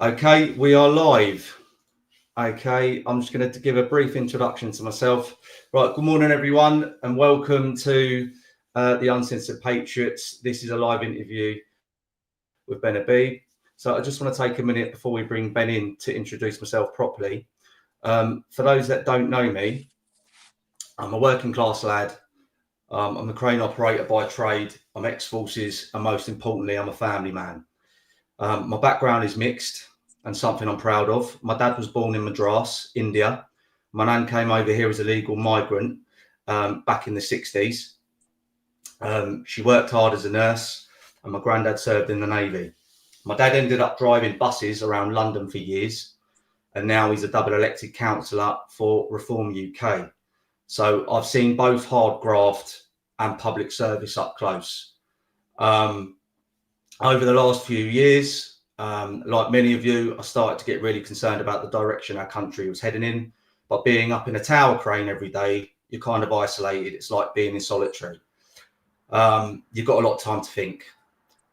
Okay, we are live. Okay, I'm just going to give a brief introduction to myself. Right, good morning, everyone, and welcome to the Uncensored Patriots. This is a live interview with Ben Habib. So I just want to take a minute before we bring Ben in to introduce myself properly. For those that don't know me, I'm a working class lad. I'm a crane operator by trade. I'm ex-forces, and most importantly, I'm a family man. My background is mixed and something I'm proud of. My dad was born in Madras, India. My nan came over here as a legal migrant back in the 60s. She worked hard as a nurse, and my granddad served in the Navy. My dad ended up driving buses around London for years, and now he's a double elected councillor for Reform UK. So I've seen both hard graft and public service up close. Over the last few years, like many of you, I started to get really concerned about the direction our country was heading in. But being up in a tower crane every day, you're kind of isolated. It's like being in solitary. You've got a lot of time to think,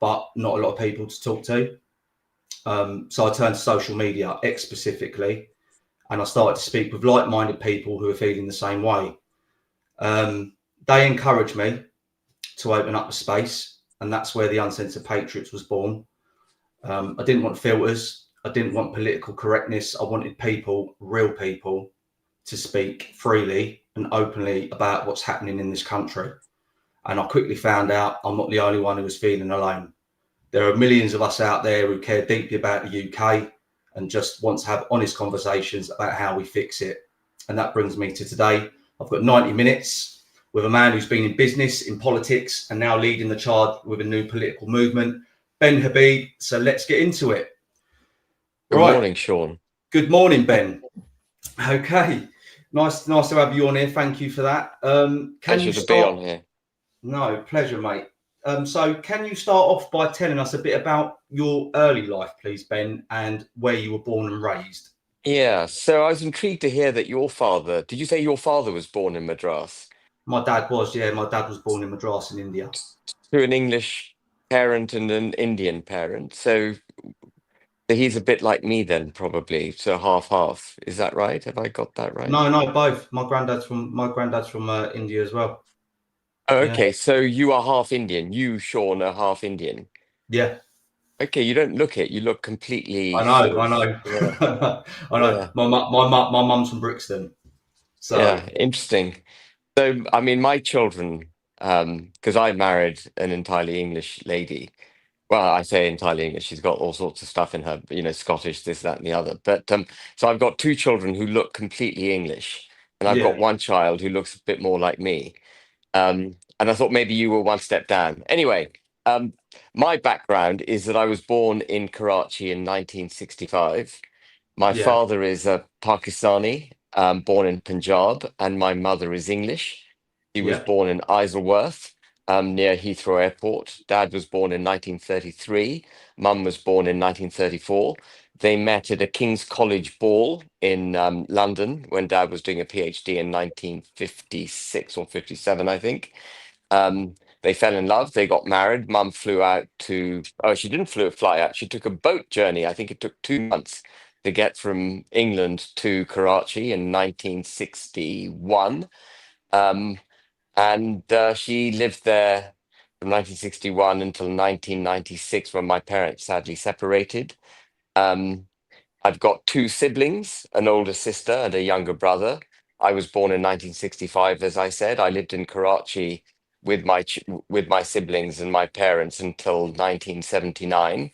but not a lot of people to talk to. So I turned to social media, X specifically, and I started to speak with like-minded people who are feeling the same way. They encouraged me to open up a space, and that's where the Uncensored Patriots was born. I didn't want filters. I didn't want political correctness. I wanted people, real people, to speak freely and openly about what's happening in this country. And I quickly found out I'm not the only one who was feeling alone. There are millions of us out there who care deeply about the UK and just want to have honest conversations about how we fix it. And that brings me to today. I've got 90 minutes with a man who's been in business, in politics, and now leading the charge with a new political movement, Ben Habib. So let's get into it. Good morning, Sean. Good morning, Ben. Okay. Nice to have you on here. Thank you for that. Pleasure to be on here. No, pleasure, mate. So can you start off by telling us a bit about your early life, please, Ben, and where you were born and raised? Yeah, so I was intrigued to hear that did you say your father was born in Madras? My dad was, yeah. My dad was born in Madras in India. To an English parent and an Indian parent. So he's a bit like me then, probably. So half. Is that right? Have I got that right? No, both. My granddad's from India as well. Oh, okay. Yeah. So you are half Indian. You, Sean, are half Indian. Yeah. Okay, you don't look it. You look completely. I know. Yeah. I know. Yeah. My mum's from Brixton. So yeah, interesting. So, I mean, my children, because I married an entirely English lady. Well, I say entirely English. She's got all sorts of stuff in her, Scottish, this, that, and the other. But so I've got two children who look completely English, and I've got one child who looks a bit more like me. And I thought maybe you were one step down. Anyway, my background is that I was born in Karachi in 1965. My father is a Pakistani, born in Punjab, and my mother is English. He was born in Isleworth, near Heathrow Airport. Dad was born in 1933. Mum was born in 1934. They met at a King's College ball in London when Dad was doing a PhD in 1956 or 57, I think. They fell in love. They got married. Mum flew out she didn't fly out. She took a boat journey. I think it took 2 months to get from England to Karachi in 1961. And she lived there from 1961 until 1996 when my parents sadly separated. I've got two siblings, an older sister and a younger brother. I was born in 1965, as I said. I lived in Karachi with my siblings and my parents until 1979,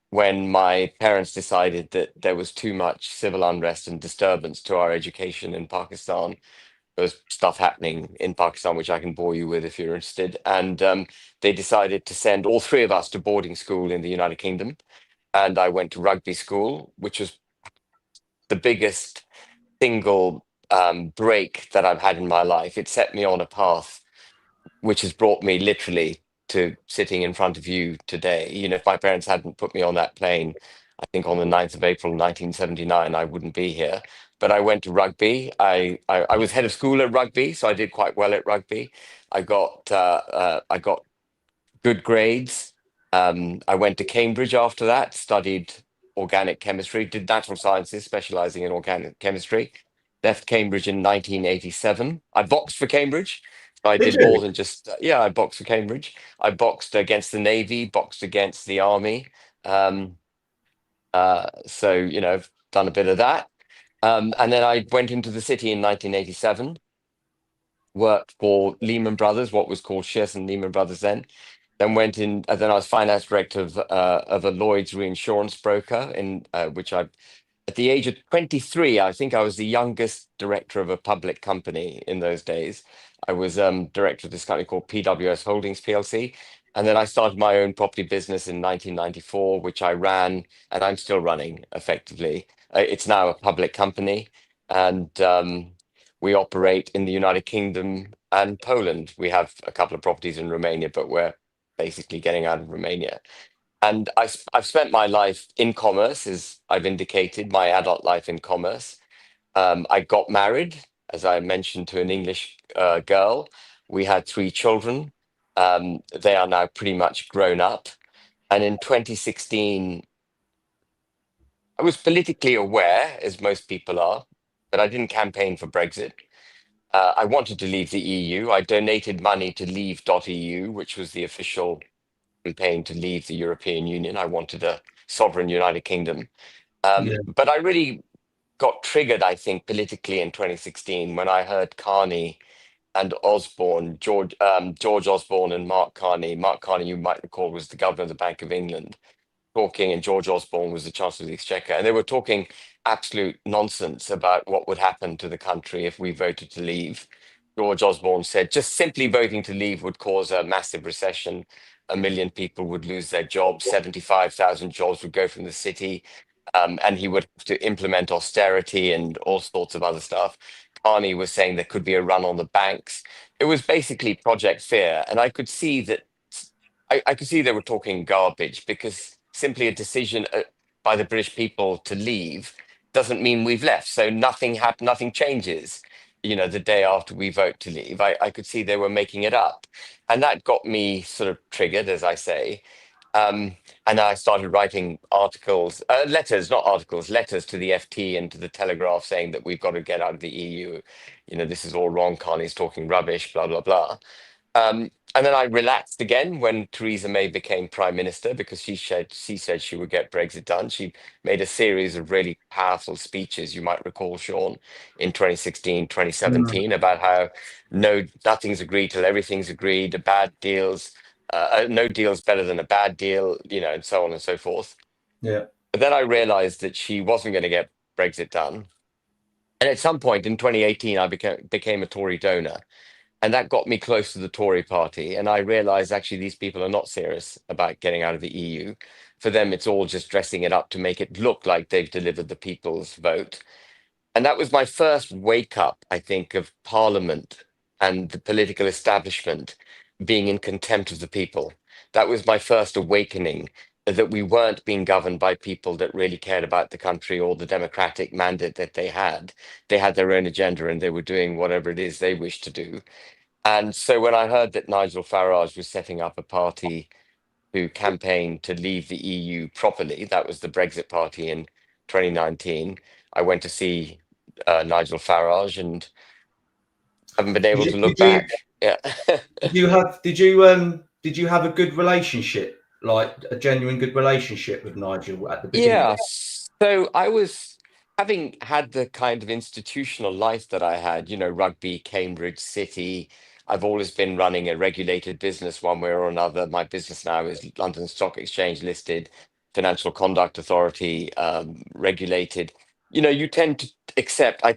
when my parents decided that there was too much civil unrest and disturbance to our education in Pakistan. There was stuff happening in Pakistan, which I can bore you with if you're interested. And they decided to send all three of us to boarding school in the United Kingdom. And I went to rugby school, which was the biggest single break that I've had in my life. It set me on a path which has brought me literally to sitting in front of you today. If my parents hadn't put me on that plane, I think on the 9th of April, 1979, I wouldn't be here. But I went to rugby. I was head of school at rugby, so I did quite well at rugby. I got good grades. I went to Cambridge after that, studied organic chemistry, did natural sciences, specializing in organic chemistry. Left Cambridge in 1987. I boxed for Cambridge. So I Did did more you? than just, yeah, I boxed for Cambridge. I boxed against the Navy, boxed against the Army. Um, so, I've done a bit of that. And then I went into the city in 1987, worked for Lehman Brothers, what was called Shearson Lehman Brothers then. Then went in, then I was finance director of a Lloyd's reinsurance broker, in which I at the age of 23, I think I was the youngest director of a public company in those days. I was director of this company called PWS Holdings PLC. And then I started my own property business in 1994, which I ran and I'm still running effectively. It's now a public company. And we operate in the United Kingdom and Poland. We have a couple of properties in Romania, but we're basically getting out of Romania. And I've spent my life in commerce, as I've indicated, my adult life in commerce. I got married, as I mentioned, to an English girl. We had three children. They are now pretty much grown up. And in 2016, I was politically aware, as most people are, but I didn't campaign for Brexit. I wanted to leave the EU. I donated money to leave.eu, which was the official campaign to leave the European Union. I wanted a sovereign United Kingdom. Yeah. But I really got triggered, I think, politically in 2016 when I heard Carney and Osborne, George Osborne and Mark Carney. Mark Carney, you might recall, was the governor of the Bank of England talking, and George Osborne was the Chancellor of the Exchequer, and they were talking absolute nonsense about what would happen to the country if we voted to leave. George Osborne said just simply voting to leave would cause a massive recession. 1 million people would lose their jobs, 75,000 jobs would go from the city, and he would have to implement austerity and all sorts of other stuff. Carney was saying there could be a run on the banks. It was basically Project Fear, and I could see that I could see they were talking garbage because simply a decision by the British people to leave doesn't mean we've left. So nothing changes, the day after we vote to leave. I could see they were making it up. And that got me sort of triggered, as I say. And I started writing articles, letters, not articles, letters to the FT and to the Telegraph saying that we've got to get out of the EU. This is all wrong. Carney's talking rubbish, blah, blah, blah. And then I relaxed again when Theresa May became prime minister because she said she would get Brexit done. She made a series of really powerful speeches, you might recall, Sean, in 2016, Mm, 2017, about how nothing's agreed till everything's agreed, a bad deals, no deal's better than a bad deal, and so on and so forth. yeah. But then I realized that she wasn't going to get Brexit done. And at some point in 2018, I became a Tory donor. And that got me close to the Tory party. And I realized actually these people are not serious about getting out of the EU. For them, it's all just dressing it up to make it look like they've delivered the people's vote. And that was my first wake up, I think, of Parliament and the political establishment being in contempt of the people. That was my first awakening that we weren't being governed by people that really cared about the country or the democratic mandate that they had. They had their own agenda and they were doing whatever it is they wished to do. And so when I heard that Nigel Farage was setting up a party to campaign to leave the EU properly, that was the Brexit Party in 2019, I went to see Nigel Farage and haven't been Did able you, to did look you back. Yeah. did you have a good relationship, like a genuine good relationship with Nigel at the beginning? Yeah, so I was having had the kind of institutional life that I had, rugby, Cambridge, City. I've always been running a regulated business one way or another. My business now is London Stock Exchange listed, Financial Conduct Authority, regulated. I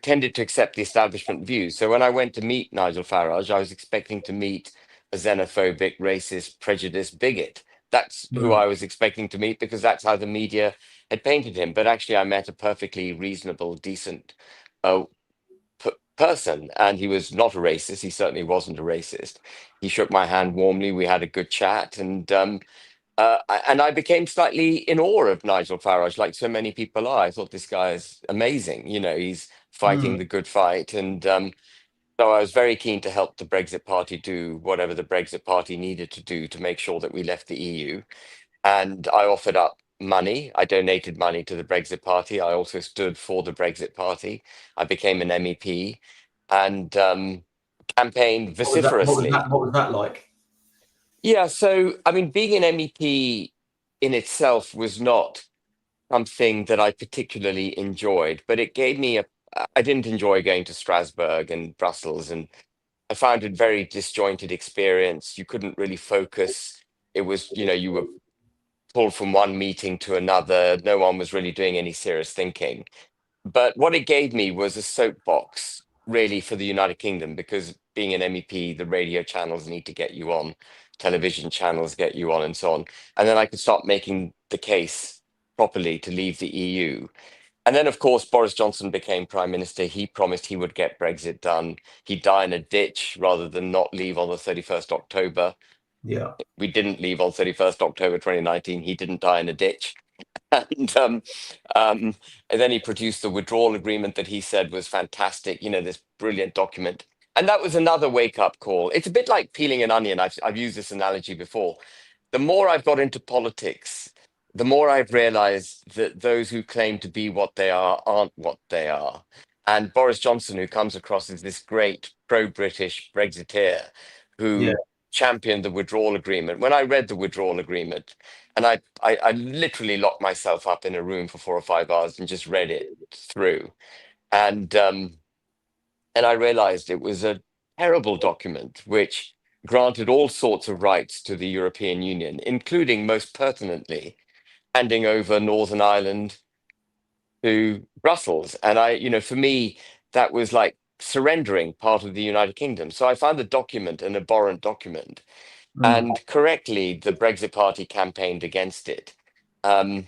tended to accept the establishment views. So when I went to meet Nigel Farage, I was expecting to meet a xenophobic, racist, prejudiced bigot. That's who Mm, I was expecting to meet because that's how the media had painted him. But actually, I met a perfectly reasonable, decent uh, person, and he was not a racist. He certainly wasn't a racist. He shook my hand warmly. We had a good chat, and I became slightly in awe of Nigel Farage, like so many people are. I thought this guy is amazing. He's fighting mm. the good fight, and so I was very keen to help the Brexit Party do whatever the Brexit Party needed to do to make sure that we left the EU. And I offered up money. I donated money to the Brexit Party. I also stood for the Brexit Party. I became an MEP and campaigned What was that? What was vociferously. that? What was that like? Yeah, so I mean, being an MEP in itself was not something that I particularly enjoyed, but it gave me a. I didn't enjoy going to Strasbourg and Brussels, and I found it very disjointed experience. You couldn't really focus. It was, you were pulled from one meeting to another. No one was really doing any serious thinking. But what it gave me was a soapbox, really, for the United Kingdom, because being an MEP, the radio channels need to get you on, television channels get you on, and so on. And then I could start making the case properly to leave the EU. And then, of course, Boris Johnson became prime minister. He promised he would get Brexit done. He'd die in a ditch rather than not leave on the 31st October. Yeah, We didn't leave on 31st October 2019. He didn't die in a ditch. And, and then he produced the withdrawal agreement that he said was fantastic, this brilliant document. And that was another wake up call. It's a bit like peeling an onion. I've used this analogy before. The more I've got into politics, the more I've realized that those who claim to be what they are aren't what they are. And Boris Johnson, who comes across as this great pro British Brexiteer yeah, who championed the withdrawal agreement, when I read the withdrawal agreement, and I literally locked myself up in a room for 4 or 5 hours and just read it through. And and I realized it was a terrible document which granted all sorts of rights to the European Union, including most pertinently handing over Northern Ireland to Brussels. And for me, that was like surrendering part of the United Kingdom. So I found the document an abhorrent document. mm, And correctly, the Brexit Party campaigned against it. Um,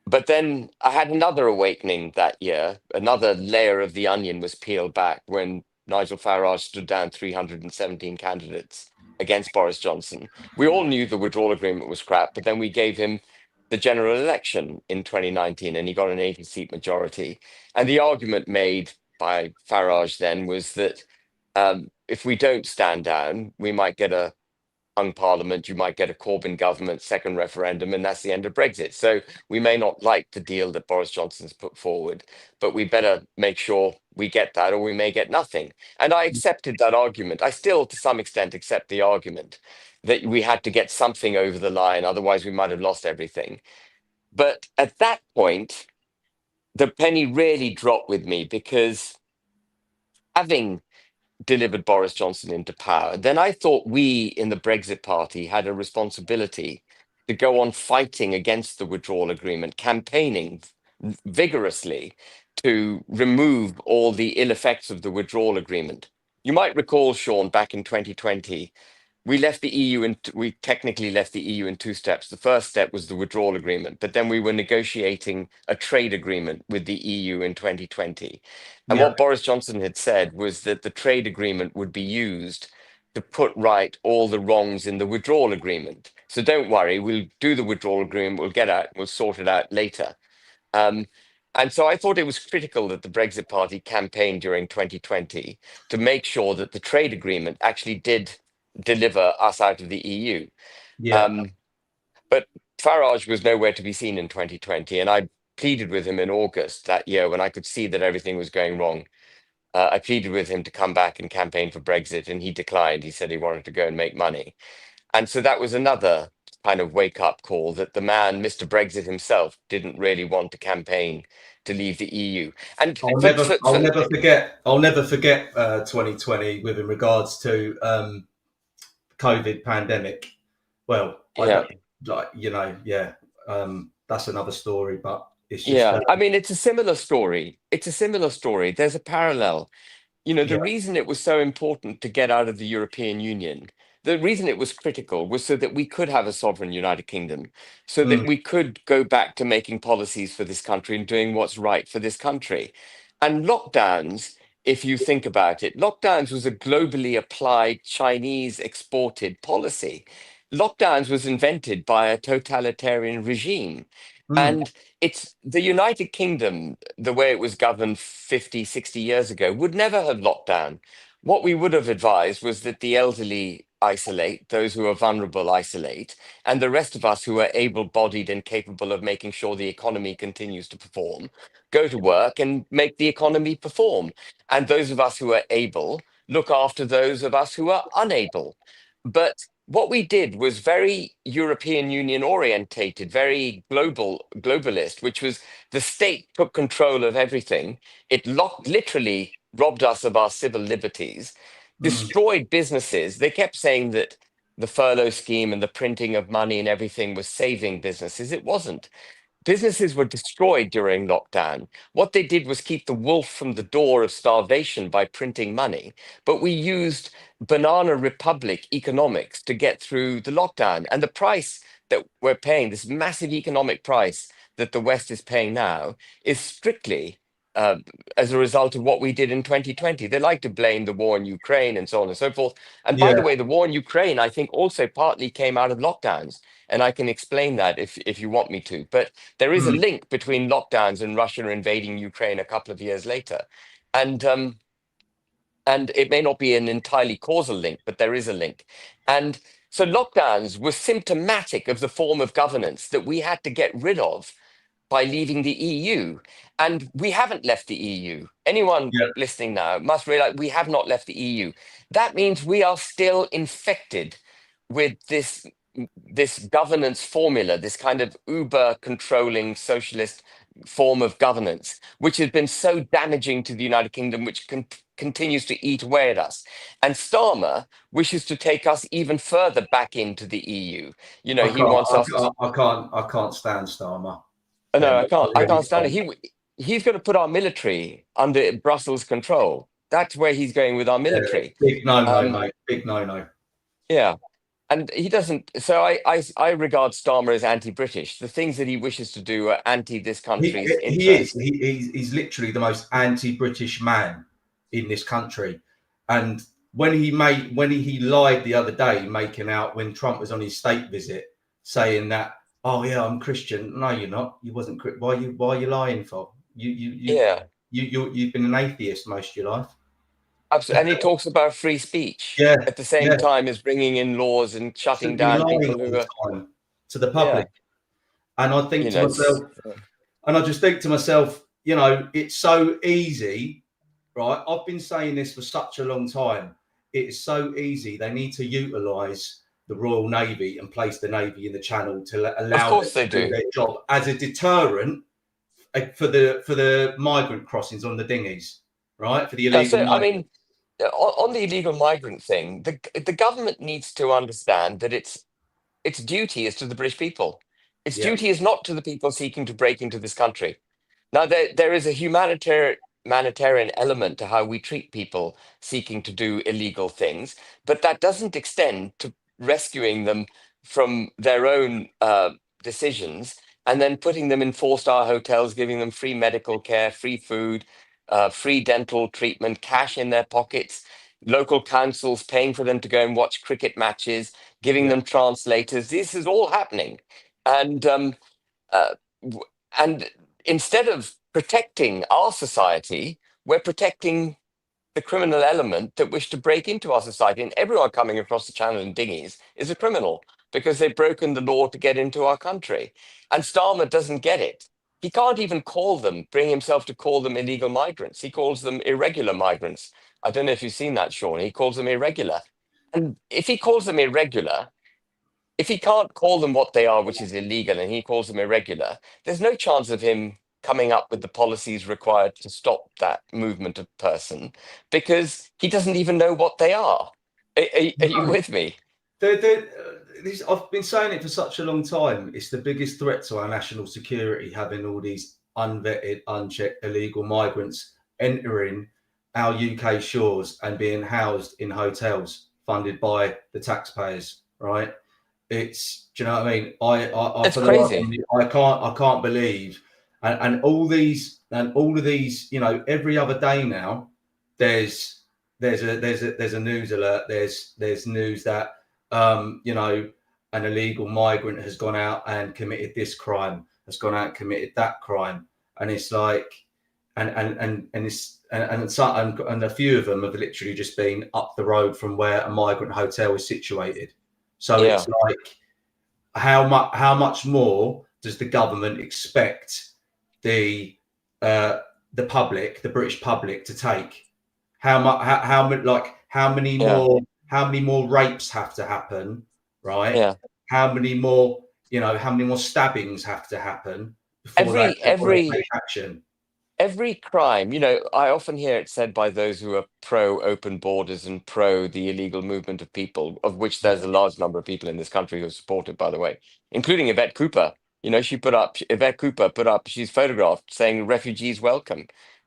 but then I had another awakening that year. Another layer of the onion was peeled back when Nigel Farage stood down 317 candidates against Boris Johnson. We all knew the withdrawal agreement was crap, but then we gave him the general election in 2019 and he got an 80-seat majority. And the argument made by Farage then was that if we don't stand down, we might get a hung parliament, you might get a Corbyn government, second referendum, and that's the end of Brexit. So we may not like the deal that Boris Johnson's put forward, but we better make sure we get that or we may get nothing. And I accepted that argument. I still, to some extent, accept the argument that we had to get something over the line, otherwise we might have lost everything. But at that point, the penny really dropped with me because having delivered Boris Johnson into power, then I thought we in the Brexit Party had a responsibility to go on fighting against the withdrawal agreement, campaigning vigorously to remove all the ill effects of the withdrawal agreement. You might recall, Sean, back in 2020, we left the EU and we technically left the EU in two steps. The first step was the withdrawal agreement, but then we were negotiating a trade agreement with the EU in 2020. And yeah, what Boris Johnson had said was that the trade agreement would be used to put right all the wrongs in the withdrawal agreement. So don't worry, we'll do the withdrawal agreement, we'll get out, we'll sort it out later. Um, and so I thought it was critical that the Brexit Party campaigned during 2020 to make sure that the trade agreement actually did deliver us out of the EU. yeah, Um, but Farage was nowhere to be seen in 2020, and I pleaded with him in August that year when I could see that everything was going wrong. I pleaded with him to come back and campaign for Brexit, and he declined. He said he wanted to go and make money. And so that was another kind of wake up call that the man, Mr. Brexit himself, didn't really want to campaign to leave the EU. And I'll never forget 2020 with in regards to COVID pandemic. Well, I yeah. don't like yeah. That's another story, but it's just Yeah, I mean, it's a similar story. It's a similar story. There's a parallel. The yeah, reason it was so important to get out of the European Union, the reason it was critical was so that we could have a sovereign United Kingdom, so that mm, we could go back to making policies for this country and doing what's right for this country. And lockdowns, if you think about it, lockdowns was a globally applied Chinese exported policy. Lockdowns was invented by a totalitarian regime. mm, And it's the United Kingdom, the way it was governed 50, 60 years ago, would never have locked down. what we would have advised was that the elderly isolate, those who are vulnerable isolate, and the rest of us who are able-bodied and capable of making sure the economy continues to perform, go to work and make the economy perform. And those of us who are able look after those of us who are unable. But what we did was very European Union orientated, very globalist, which was the state took control of everything. It literally robbed us of our civil liberties, Mm. destroyed businesses. They kept saying that the furlough scheme and the printing of money and everything was saving businesses. It wasn't. Businesses were destroyed during lockdown. What they did was keep the wolf from the door of starvation by printing money. But we used Banana Republic economics to get through the lockdown. And the price that we're paying, this massive economic price that the West is paying now, is strictly uh, as a result of what we did in 2020. They like to blame the war in Ukraine and so on and so forth. And by Yeah. the way, the war in Ukraine, I think, also partly came out of lockdowns. And I can explain that if you want me to. But there is a Mm. link between lockdowns and Russia invading Ukraine a couple of years later. And it may not be an entirely causal link, but there is a link. And so lockdowns were symptomatic of the form of governance that we had to get rid of by leaving the EU. And we haven't left the EU. Anyone Yeah. listening now must realize we have not left the EU. That means we are still infected with this governance formula, this kind of uber controlling socialist form of governance, which has been so damaging to the United Kingdom, which continues to eat away at us. And Starmer wishes to take us even further back into the EU. You know, I he can't. wants us to. I can't stand Starmer. No, Ben, I I can't. I really can't stand it. can't. He's going to put our military under Brussels control. That's where he's going with our Yeah. military. Big no no, Um, mate. Big no no. yeah, and he doesn't. So I regard Starmer as anti-British. The things that he wishes to do are anti this He country's he is. interest. He's literally the most anti-British man in this country. And when he lied the other day, making out when Trump was on his state visit, saying that, oh yeah, I'm Christian. No, you're not. You wasn't. Why are you lying for? Yeah, You've been an atheist most of your life. absolutely. And he talks about free speech Yeah, at the same yeah. time as bringing in laws and So shutting you're down lying people all who the are. time to the Yeah, public. And I think you to know, myself, it's and I just think to myself, it's so easy, right? I've been saying this for such a long time. It's so easy. They need to utilize the Royal Navy and place the Navy in the Channel to of allow them course they to do do. their job as a deterrent for the migrant crossings on the dinghies, right? For the Yeah, illegal so I migrants. mean, on the illegal migrant thing, the government needs to understand that its duty is to the British people. Its Yeah, duty is not to the people seeking to break into this country. Now, there is a humanitarian element to how we treat people seeking to do illegal things, but that doesn't extend to rescuing them from their own decisions and then putting them in four-star hotels, giving them free medical care, free food, free dental treatment, cash in their pockets, local councils paying for them to go and watch cricket matches, giving yeah, them translators. This is all happening. And uh, w- and instead of protecting our society, we're protecting the criminal element that wish to break into our society. And everyone coming across the channel in dinghies is a criminal because they've broken the law to get into our country. And Starmer doesn't get it. He can't even bring himself to call them illegal migrants. He calls them irregular migrants. I don't know if you've seen that, Sean. He calls them irregular. And if he calls them irregular, if he can't call them what they are, which is illegal, and he calls them irregular, there's no chance of him coming up with the policies required to stop that movement of person because he doesn't even know what they are. Are you yeah. with me? I've been saying it for such a long time. It's the biggest threat to our national security having all these unvetted, unchecked illegal migrants entering our UK shores and being housed in hotels funded by the taxpayers. Right? Do you know what I mean? I It's for the life of crazy. me, I can't believe, and all of these, every other day now, there's a news alert. There's news that an illegal migrant has gone out and committed this crime, has gone out and committed that crime, and it's like, and a few of them have literally just been up the road from where a migrant hotel is situated. So Yeah. it's like, how much more does the government expect the public, the British public, to take? How many Yeah. more rapes have to happen, right? Yeah. How many more stabbings have to happen before they take action? Every crime, I often hear it said by those who are pro open borders and pro the illegal movement of people, of which there's a large number of people in this country who support it, by the way, including Yvette Cooper. Yvette Cooper put up, she's photographed saying refugees welcome.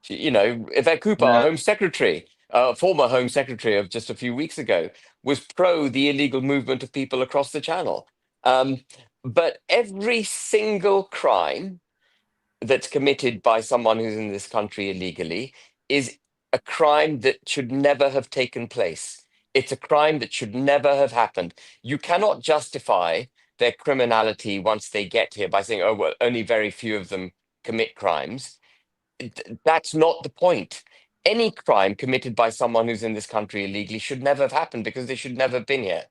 Yvette Cooper, our Yeah. Home Secretary, former Home Secretary of just a few weeks ago, was pro the illegal movement of people across the channel. But every single crime that's committed by someone who's in this country illegally is a crime that should never have taken place. It's a crime that should never have happened. You cannot justify their criminality once they get here by saying, oh, well, only very few of them commit crimes. That's not the point. Any crime committed by someone who's in this country illegally should never have happened because they should never have been here.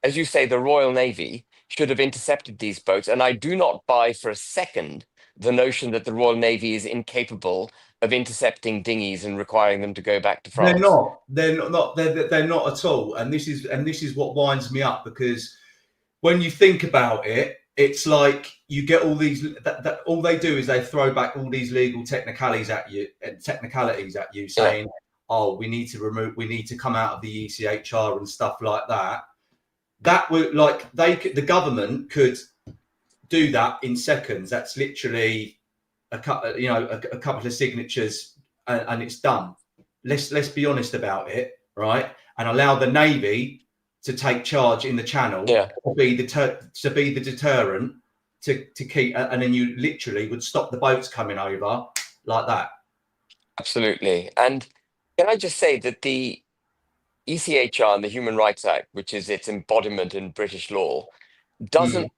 As you say, the Royal Navy should have intercepted these boats. And I do not buy for a second the notion that the Royal Navy is incapable of intercepting dinghies and requiring them to go back to France. They're not. They're not at all. And this is what winds me up, because when you think about it, it's like you get all these. All they do is they throw back all these legal technicalities at you, saying, "Oh, we need to come out of the ECHR and stuff like that." That would the government could do that in seconds. That's literally a couple of signatures and it's done. Let's be honest about it, right? And allow the Navy to take charge in the channel, to be the deterrent to keep, and then you literally would stop the boats coming over like that. Absolutely. And can I just say that the ECHR and the Human Rights Act, which is its embodiment in British law, doesn't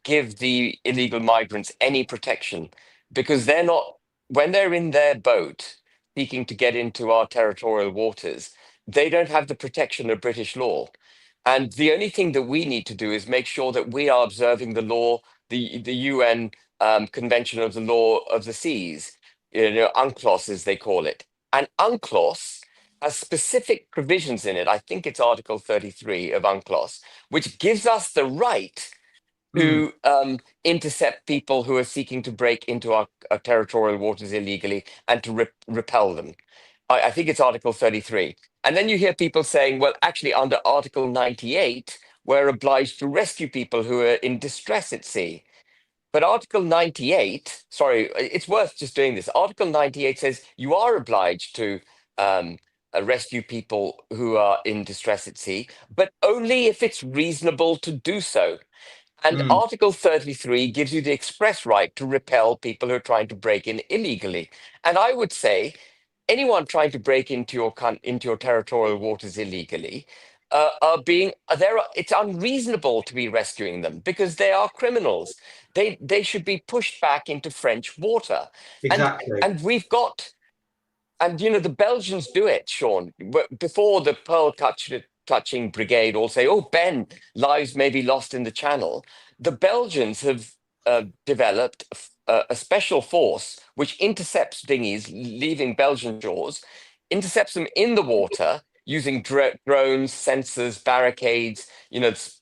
give the illegal migrants any protection, because they're not, when they're in their boat seeking to get into our territorial waters, they don't have the protection of British law. And the only thing that we need to do is make sure that we are observing the law, the UN Convention of the Law of the Seas, UNCLOS as they call it. And UNCLOS has specific provisions in it. I think it's Article 33 of UNCLOS, which gives us the right to intercept people who are seeking to break into our territorial waters illegally and to repel them. I think it's Article 33. And then you hear people saying, well, actually, under Article 98, we're obliged to rescue people who are in distress at sea. But Article 98, sorry, it's worth just doing this. Article 98 says you are obliged to rescue people who are in distress at sea, but only if it's reasonable to do so. And Article 33 gives you the express right to repel people who are trying to break in illegally. And I would say anyone trying to break into your territorial waters illegally it's unreasonable to be rescuing them because they are criminals. They should be pushed back into French water. Exactly. And we've got, and the Belgians do it, Sean. Before the pearl clutching brigade all say, oh, Ben, lives may be lost in the channel. The Belgians have developed a special force which intercepts dinghies leaving Belgian shores, intercepts them in the water using drones, sensors, barricades,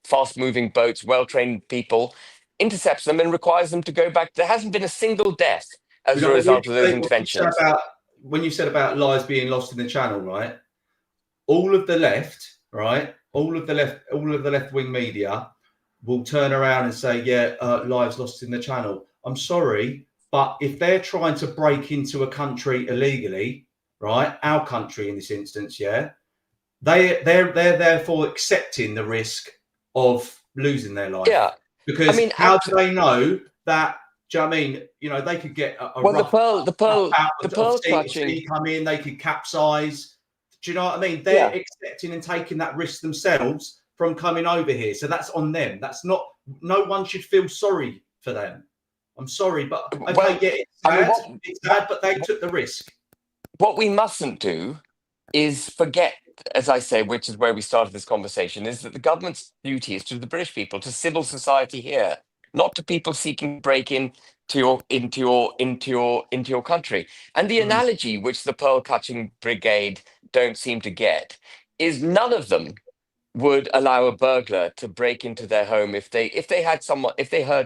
fast-moving boats, well-trained people, intercepts them and requires them to go back. There hasn't been a single death as a result of those interventions. When you said about lives being lost in the channel, right? All of the left, right? All of the left-wing media will turn around and say, lives lost in the channel. I'm sorry, but if they're trying to break into a country illegally, right? Our country in this instance, they're therefore accepting the risk of losing their life. Yeah. Because how do they know that? Do you know what I mean? They could get the pearl clutching come in, they could capsize. Do you know what I mean? They're accepting and taking that risk themselves from coming over here. So that's on them. That's not, no one should feel sorry for them. I'm sorry, but okay, Well, yeah, it's I mean, sad. It's sad, but they took the risk. what we mustn't do is forget, as I say, which is where we started this conversation, is that the government's duty is to the British people, to civil society here, not to people seeking to break in to your country. And the Mm, analogy which the Pearl Clutching Brigade don't seem to get is none of them would allow a burglar to break into their home if they heard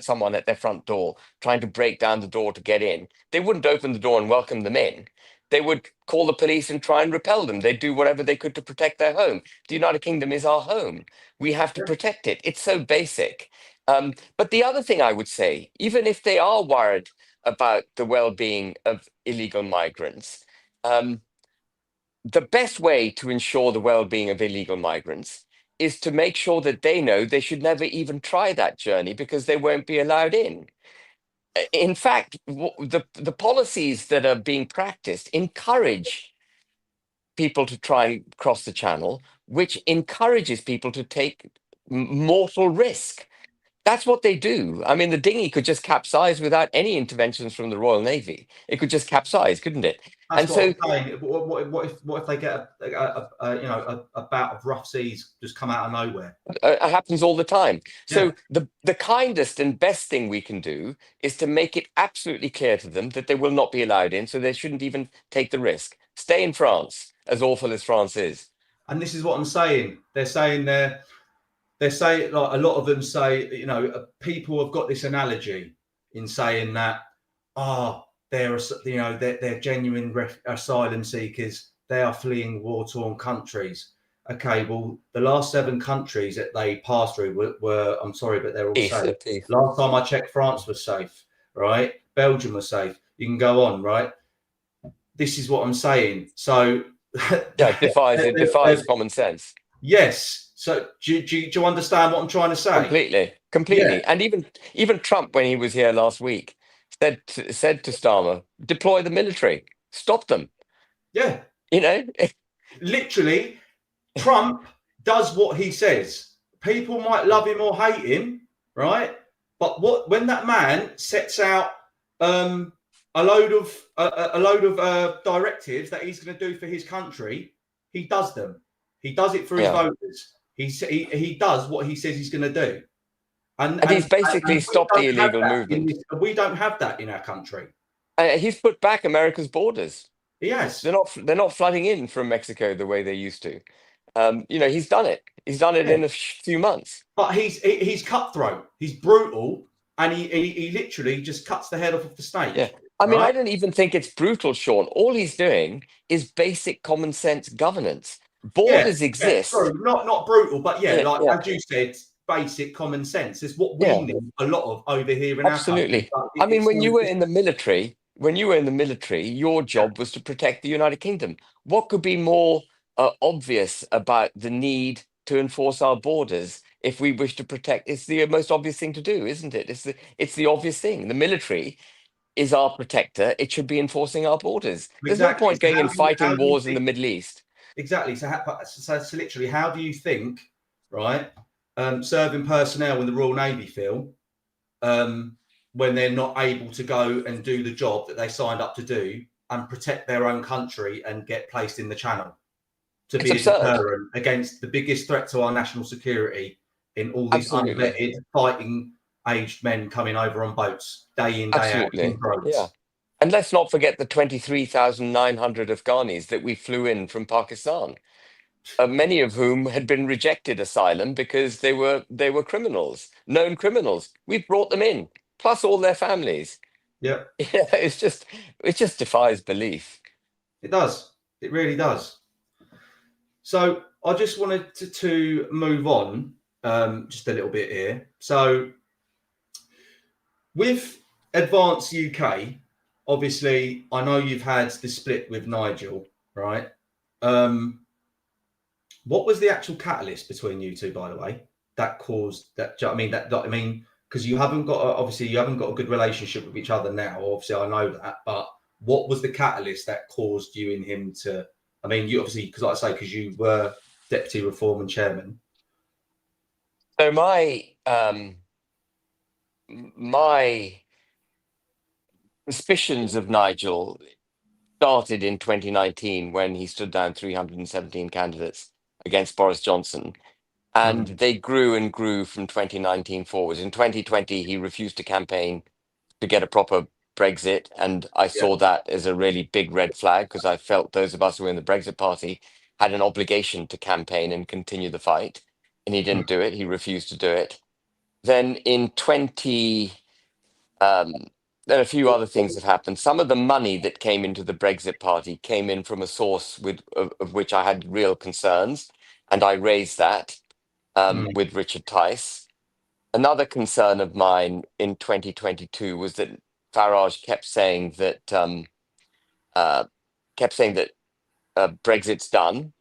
someone at their front door trying to break down the door to get in. They wouldn't open the door and welcome them in. They would call the police and try and repel them. They'd do whatever they could to protect their home. The United Kingdom is our home. We have to yeah, protect it. It's so basic. But the other thing I would say, even if they are worried about the well-being of illegal migrants, the best way to ensure the well-being of illegal migrants is to make sure that they know they should never even try that journey because they won't be allowed in. In fact, the policies that are being practiced encourage people to try and cross the channel, which encourages people to take mortal risk. That's what they do. I mean, the dinghy could just capsize without any interventions from the Royal Navy. It could just capsize, couldn't it? that's And what so I'm saying. What if they get a bout of rough seas just come out of nowhere? it happens all the time. Yeah, So the kindest and best thing we can do is to make it absolutely clear to them that they will not be allowed in, so they shouldn't even take the risk. Stay in France, as awful as France is. and this is what I'm saying. They're saying, like, a lot of them say, people have got this analogy in saying that, they're genuine asylum seekers. They are fleeing war-torn countries. Okay, well, the last 7 countries that they passed through were I'm sorry, but they're all Peace, safe. peace. Last time I checked, France was safe, right? Belgium was safe. You can go on, right? This is what I'm saying. So, Yeah, it defies common sense. yes. So, do you understand what I'm trying to say? Completely, Yeah, completely. And even Trump, when he was here last week, said to Starmer, deploy the military, stop them. yeah. You know, Literally, Trump does what he says. People might love him or hate him, right? But when that man sets out a load of directives that he's going to do for his country, he does them. He does it for his yeah. voters. He does what he says he's going to do, and And he's and, basically and we stopped the don't have illegal that in movement. this. We don't have that in our country. He's put back America's borders. He has. They're not flooding in from Mexico the way they used to. He's done it. He's done it Yeah. in a few months. But he's cutthroat. He's brutal, and he literally just cuts the head off of the Yeah. snake, I mean, I right? don't even think it's brutal, Sean. All he's doing is basic common sense governance. Yeah, Borders yeah, exist. true. Not brutal, but yeah, Yeah, like yeah, as you said, basic common sense. It's what we yeah. need a lot of over here in our country. Absolutely. But I mean, it's always just when you were in the military, your yeah, job was to protect the United Kingdom. What could be more obvious about the need to enforce our borders if we wish to protect? It's the most obvious thing to do, isn't it? It's the obvious thing. The military is our protector. It should be enforcing our borders. There's no exactly. point So going and how fighting do you wars in the think Middle East. exactly? So literally, how do you think, right? Serving personnel in the Royal Navy feel um, when they're not able to go and do the job that they signed up to do and protect their own country and get placed in the channel to It's be a absurd. deterrent against the biggest threat to our national security in all these Absolutely. unvetted fighting aged men coming over on boats day in, day out in Absolutely. Yeah. droves. And let's not forget the 23,900 Afghanis that we flew in from Pakistan, many of whom had been rejected asylum because they were criminals, known criminals. We brought them in, plus all their families. Yeah, Yeah, it just defies belief. it does. It really does. So I just wanted to move on just a little bit here. So with Advance UK, obviously, I know you've had the split with Nigel, right? What was the actual catalyst between you two, by the way, that caused that? Do you know what I mean, because you haven't got obviously you haven't got a good relationship with each other now. Obviously, I know that, but what was the catalyst that caused you and him to? I mean, you obviously, because like I say, because you were deputy reform and chairman. So my suspicions of Nigel started in 2019 when he stood down 317 candidates against Boris Johnson. And Mm. they grew and grew from 2019 forwards. In 2020, he refused to campaign to get a proper Brexit. And I Yeah. saw that as a really big red flag because I felt those of us who were in the Brexit party had an obligation to campaign and continue the fight. And he Mm. didn't do it. He refused to do it. Then in 20, then a few other things have happened. Some of the money that came into the Brexit party came in from a source of which I had real concerns. And I raised that Mm. with Richard Tice. Another concern of mine in 2022 was that Farage uh, kept saying that Brexit's done,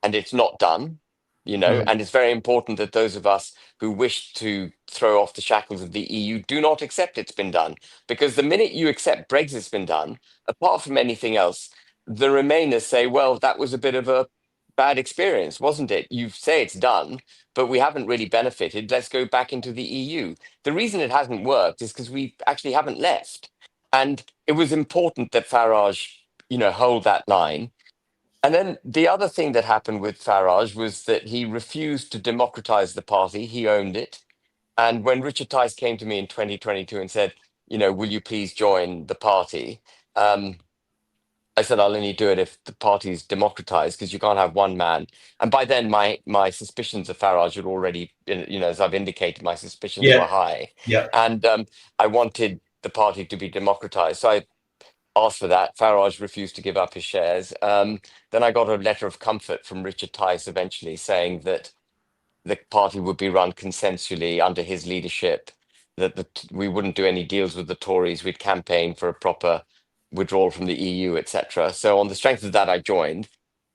and it's not done, Mm. and it's very important that those of us who wish to throw off the shackles of the EU do not accept it's been done. Because the minute you accept Brexit's been done, apart from anything else, the Remainers say, well, that was a bit of a bad experience, wasn't it? You say it's done, but we haven't really benefited. Let's go back into the EU. The reason it hasn't worked is because we actually haven't left. And it was important that Farage, hold that line. And then the other thing that happened with Farage was that he refused to democratize the party. He owned it. And when Richard Tice came to me in 2022 and said, will you please join the party? Um, I said, I'll only do it if the party's democratized because you can't have one man. And by then, my suspicions of Farage had already, as I've indicated, my suspicions were Yeah. high. Yeah. And I wanted the party to be democratized. So I asked for that. Farage refused to give up his shares. Then I got a letter of comfort from Richard Tice eventually saying that the party would be run consensually under his leadership, that we wouldn't do any deals with the Tories. We'd campaign for a proper withdrawal from the EU, etc. So on the strength of that, I joined.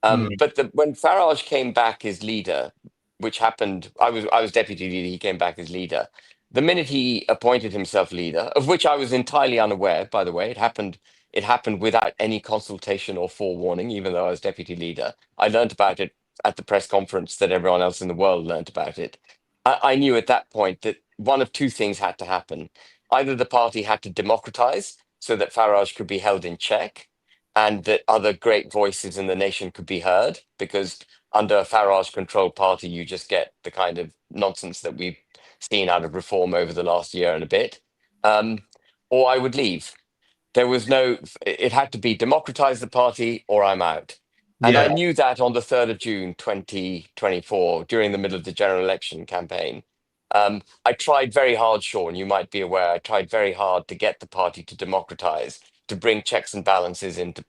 Mm. But when Farage came back as leader, which happened, I was deputy leader. He came back as leader. The minute he appointed himself leader, of which I was entirely unaware, by the way, it happened. It happened without any consultation or forewarning, even though I was deputy leader. I learned about it at the press conference that everyone else in the world learned about it. I knew at that point that one of two things had to happen. Either the party had to democratize so that Farage could be held in check and that other great voices in the nation could be heard, because under a Farage controlled party, you just get the kind of nonsense that we've seen out of reform over the last year and a bit. Um, or I would leave. There was no, it had to be democratize the party or I'm out. And I Yeah. knew that on the 3rd of June, 2024, during the middle of the general election campaign. I tried very hard, Sean, you might be aware, I tried very hard to get the party to democratize, to bring checks and balances into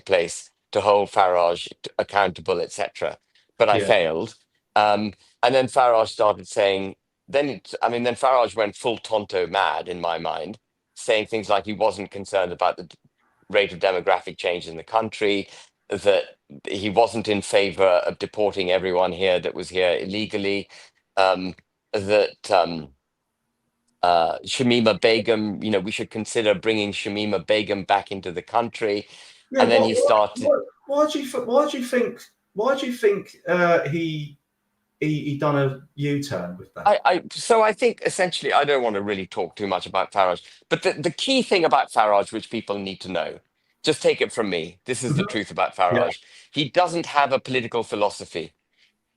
place, to hold Farage accountable, etc. But I Yeah. failed. And then Farage started saying, then Farage went full Tonto mad in my mind, saying things like he wasn't concerned about the rate of demographic change in the country, that he wasn't in favor of deporting everyone here that was here illegally, um, that Shamima Begum, we should consider bringing Shamima Begum back into the country. Yeah. And then he started. Why do you think he done a U-turn with that? So I think essentially, I don't want to really talk too much about Farage, but the key thing about Farage, which people need to know, just take it from me. This is the Mhm. truth about Yeah. Farage. He doesn't have a political philosophy.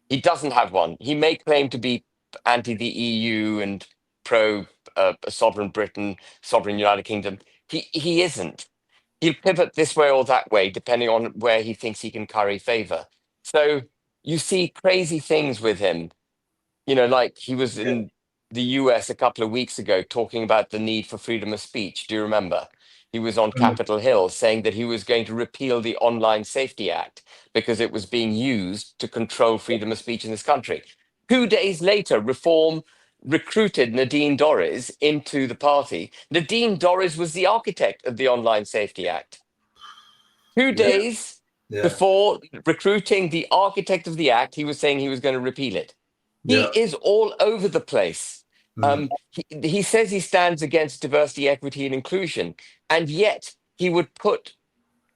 He doesn't have one. He may claim to be anti the EU and pro sovereign Britain, sovereign United Kingdom. He isn't. He'll pivot this way or that way, depending on where he thinks he can curry favor. So you see crazy things with him, like he was Yeah. in the US a couple of weeks ago talking about the need for freedom of speech. Do you remember? He was on Mm. Capitol Hill saying that he was going to repeal the Online Safety Act because it was being used to control freedom of speech in this country. 2 days later, Reform recruited Nadine Dorries into the party. Nadine Dorries was the architect of the Online Safety Act. Two Yeah. days Yeah. before recruiting the architect of the act, he was saying he was going to repeal it. He Yeah. is all over the place. Mm. He says he stands against diversity, equity, and inclusion, and yet he would put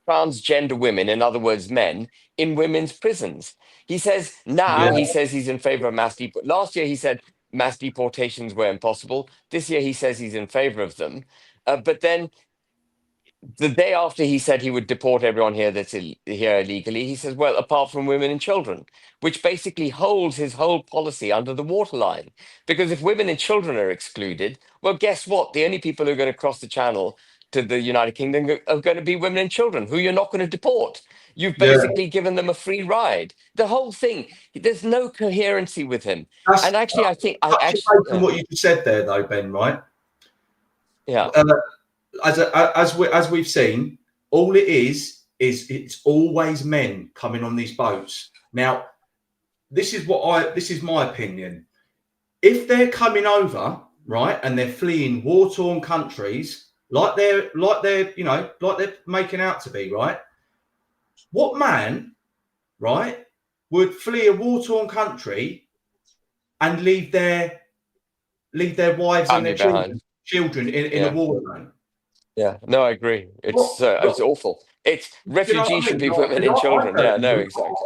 transgender women, in other words, men, in women's prisons. He says now Yeah. he says he's in favor of mass deport. Last year he said mass deportations were impossible. This year he says he's in favor of them. But then the day after he said he would deport everyone here that's here illegally, he says, well, apart from women and children, which basically holds his whole policy under the waterline. Because if women and children are excluded, well, guess what? The only people who are going to cross the channel to the United Kingdom are going to be women and children, who you're not going to deport. You've Yeah, basically given them a free ride. The whole thing, there's no coherency with him. that's And actually, I think I touching actually, base on what you just said there, though, Ben. Right? yeah, Uh, as we've seen, all it is it's always men coming on these boats. Now, this is my opinion. If they're coming over, right, and they're fleeing war-torn countries, like they're making out to be, right? What man, right, would flee a war-torn country and leave their wives and family their behind. children in a Yeah. war zone? Yeah, no, I agree. What? It's awful. It's Do you know what refugees I should mean? be Like, women 'cause and I children. Yeah, no, personally, exactly.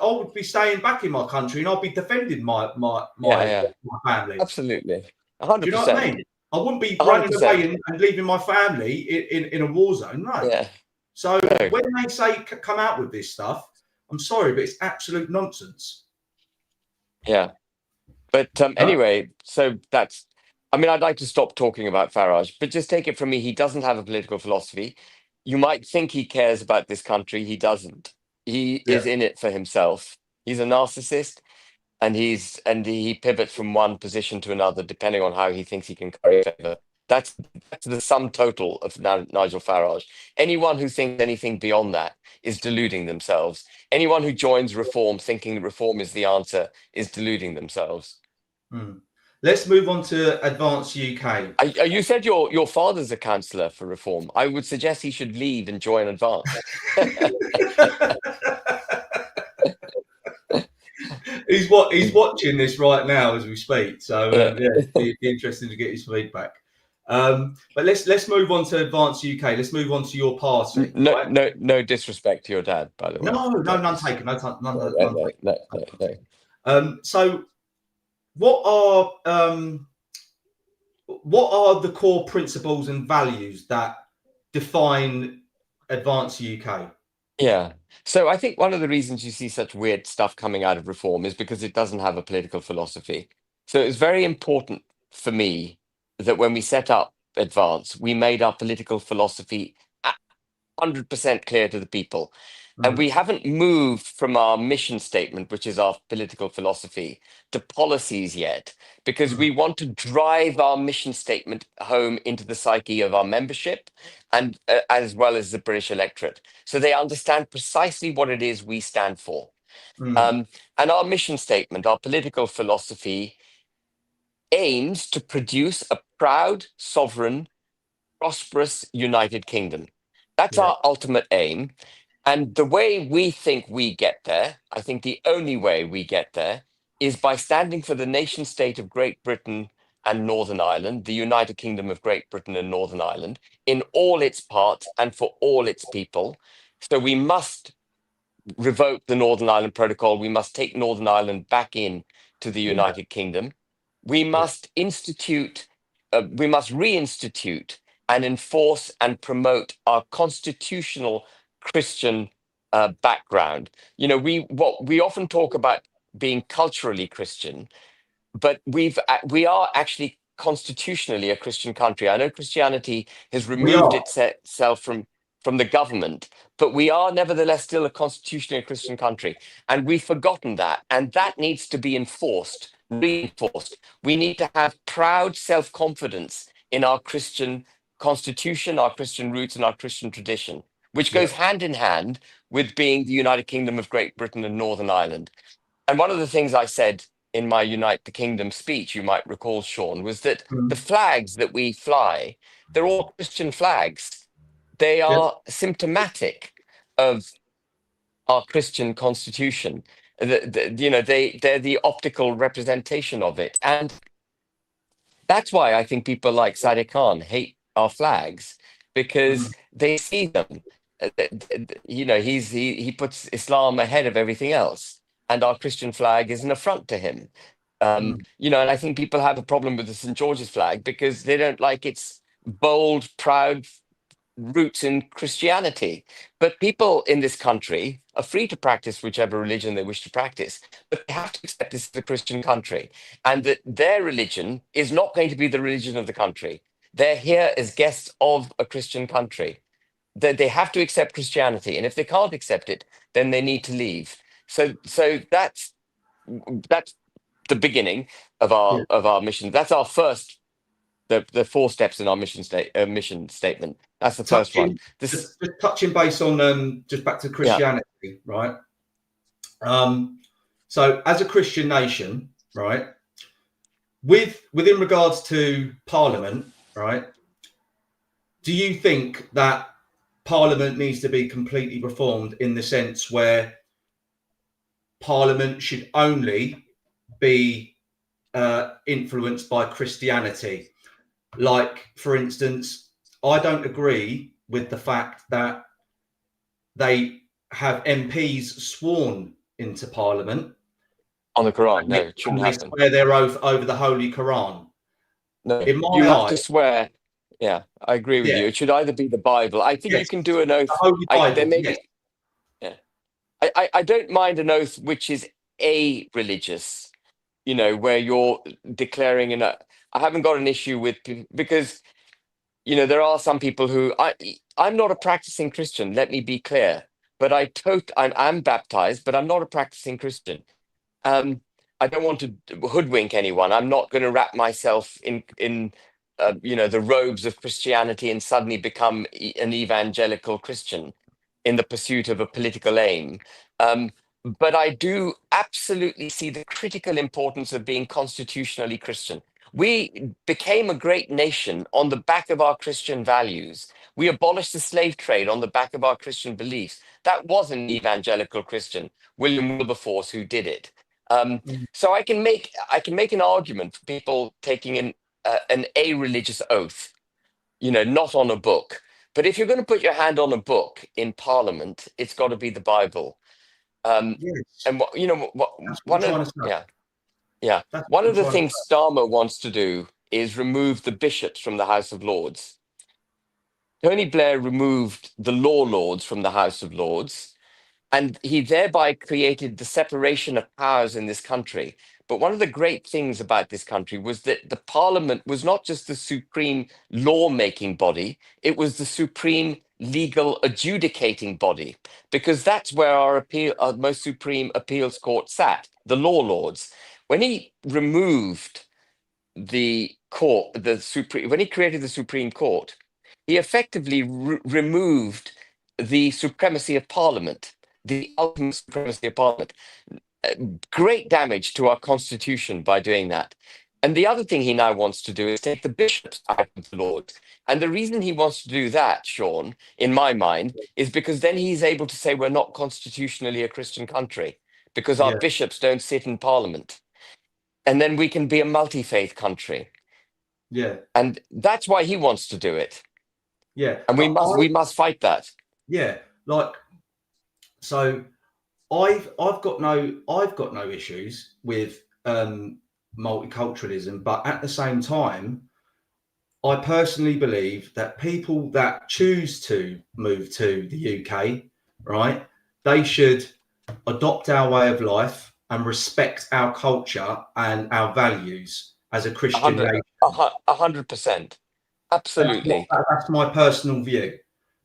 I would be staying back in my country and I'd be defending Yeah, yeah, my family. absolutely. Do hundred you know what I percent. mean? I wouldn't be hundred running percent. away and leaving my family in a war zone. No. Yeah, So no, when they say come out with this stuff, I'm sorry, but it's absolute nonsense. yeah. But Huh? anyway, so that's. I mean, I'd like to stop talking about Farage, but just take it from me. He doesn't have a political philosophy. You might think he cares about this country. He doesn't. He Yeah. is in it for himself. He's a narcissist, and he pivots from one position to another depending on how he thinks he can curry favor. That's the sum total of Nigel Farage. Anyone who thinks anything beyond that is deluding themselves. Anyone who joins reform thinking reform is the answer is deluding themselves. Hmm. Let's move on to Advanced UK. You said your father's a councillor for reform. I would suggest he should leave and join Advance. He's watching this right now as we speak. So Yeah. yeah, it'd be interesting to get his feedback. But let's move on to Advanced UK. Let's move on to your party, No, right? no, no disrespect to your dad, by the way. No, No, none taken. no, None no, taken. no, no, no. So what are the core principles and values that define Advanced UK? Yeah. So I think one of the reasons you see such weird stuff coming out of reform is because it doesn't have a political philosophy. So it's very important for me that when we set up Advance, we made our political philosophy 100% clear to the people. And Mm, we haven't moved from our mission statement, which is our political philosophy, to policies yet, because mm, we want to drive our mission statement home into the psyche of our membership and as well as the British electorate. So they understand precisely what it is we stand for. mm. Um, and our mission statement, our political philosophy, aims to produce a proud, sovereign, prosperous United Kingdom. That's Yeah. our ultimate aim. And the way we think we get there, I think the only way we get there is by standing for the nation state of Great Britain and Northern Ireland, the United Kingdom of Great Britain and Northern Ireland, in all its parts and for all its people. So we must revoke the Northern Ireland Protocol. We must take Northern Ireland back in to the Yeah. United Kingdom. We Yeah. must we must reinstitute and enforce and promote our constitutional Christian background. What we often talk about being culturally Christian, but we are actually constitutionally a Christian country. I know Christianity has We removed are. itself from the government, but we are nevertheless still a constitutionally Christian country, and we've forgotten that, and that needs to be enforced, reinforced. We need to have proud self-confidence in our Christian constitution, our Christian roots, and our Christian tradition, which Yeah. goes hand in hand with being the United Kingdom of Great Britain and Northern Ireland. And one of the things I said in my Unite the Kingdom speech, you might recall, Sean, was that the Mm. flags that we fly, they're all Christian flags. They Yeah. are symptomatic of our Christian constitution. They're the optical representation of it. And that's why I think people like Sadiq Khan hate our flags, Mm. because they see them. He puts Islam ahead of everything else, and our Christian flag is an affront to him. Mm. And I think people have a problem with the St. George's flag because they don't like its bold, proud roots in Christianity. But people in this country are free to practice whichever religion they wish to practice, but they have to accept this is a Christian country and that their religion is not going to be the religion of the country. They're here as guests of a Christian country. They have to accept Christianity, and if they can't accept it, then they need to leave. So that's the beginning of Yeah. our mission. That's our first the four steps in our mission statement. That's the first one. Touching, This, just touching base on just back to yeah, Christianity, right? So as a Christian nation, right, within regards to Parliament, right, do you think that Parliament needs to be completely reformed in the sense where Parliament should only be influenced by Christianity? Like, for instance, I don't agree with the fact that they have MPs sworn into Parliament on the Quran. and No, they, it shouldn't and they happen. swear their oath over the Holy Quran. No, In my you have eye, to swear. Yeah, I agree with yeah, you. It should either be the Bible. I think you yes, can do an the oath. Holy There Bible, may yes, be. Yeah, I don't mind an oath which is a religious. Where you're declaring I haven't got an issue with because there are some people who I'm not a practicing Christian. Let me be clear, but I'm baptized, but I'm not a practicing Christian. Um, I don't want to hoodwink anyone. I'm not going to wrap myself in the robes of Christianity and suddenly become an evangelical Christian in the pursuit of a political aim. Um, but I do absolutely see the critical importance of being constitutionally Christian. We became a great nation on the back of our Christian values. We abolished the slave trade on the back of our Christian beliefs. That was an evangelical Christian, William Wilberforce, who did it. So I can make an argument for people taking an a religious oath, not on a book. But if you're going to put your hand on a book in Parliament, it's got to be the Bible. Um, yes. and That's what I'm one of trying to say. yeah, yeah, That's one what of I'm the trying to things say. Starmer wants to do is remove the bishops from the House of Lords. Tony Blair removed the law lords from the House of Lords, and he thereby created the separation of powers in this country. But one of the great things about this country was that the parliament was not just the supreme law-making body, it was the supreme legal adjudicating body, because that's where our most supreme appeals court sat, the law lords. When he removed the court, when he created the Supreme Court, he effectively removed the supremacy of Parliament, the ultimate supremacy of Parliament. Uh, Great damage to our constitution by doing that. And the other thing he now wants to do is take the bishops out of the Lords. And the reason he wants to do that, Sean, in my mind, is because then he's able to say we're not constitutionally a Christian country because our Yeah, bishops don't sit in Parliament. And then we can be a multi faith country. yeah, And that's why he wants to do it. yeah. And we must fight that. Yeah, like, so I've got no issues with multiculturalism, but at the same time, I personally believe that people that choose to move to the UK, right, they should adopt our way of life and respect our culture and our values as a A Christian hundred, nation. 100%. That's what, Absolutely. that's my personal view,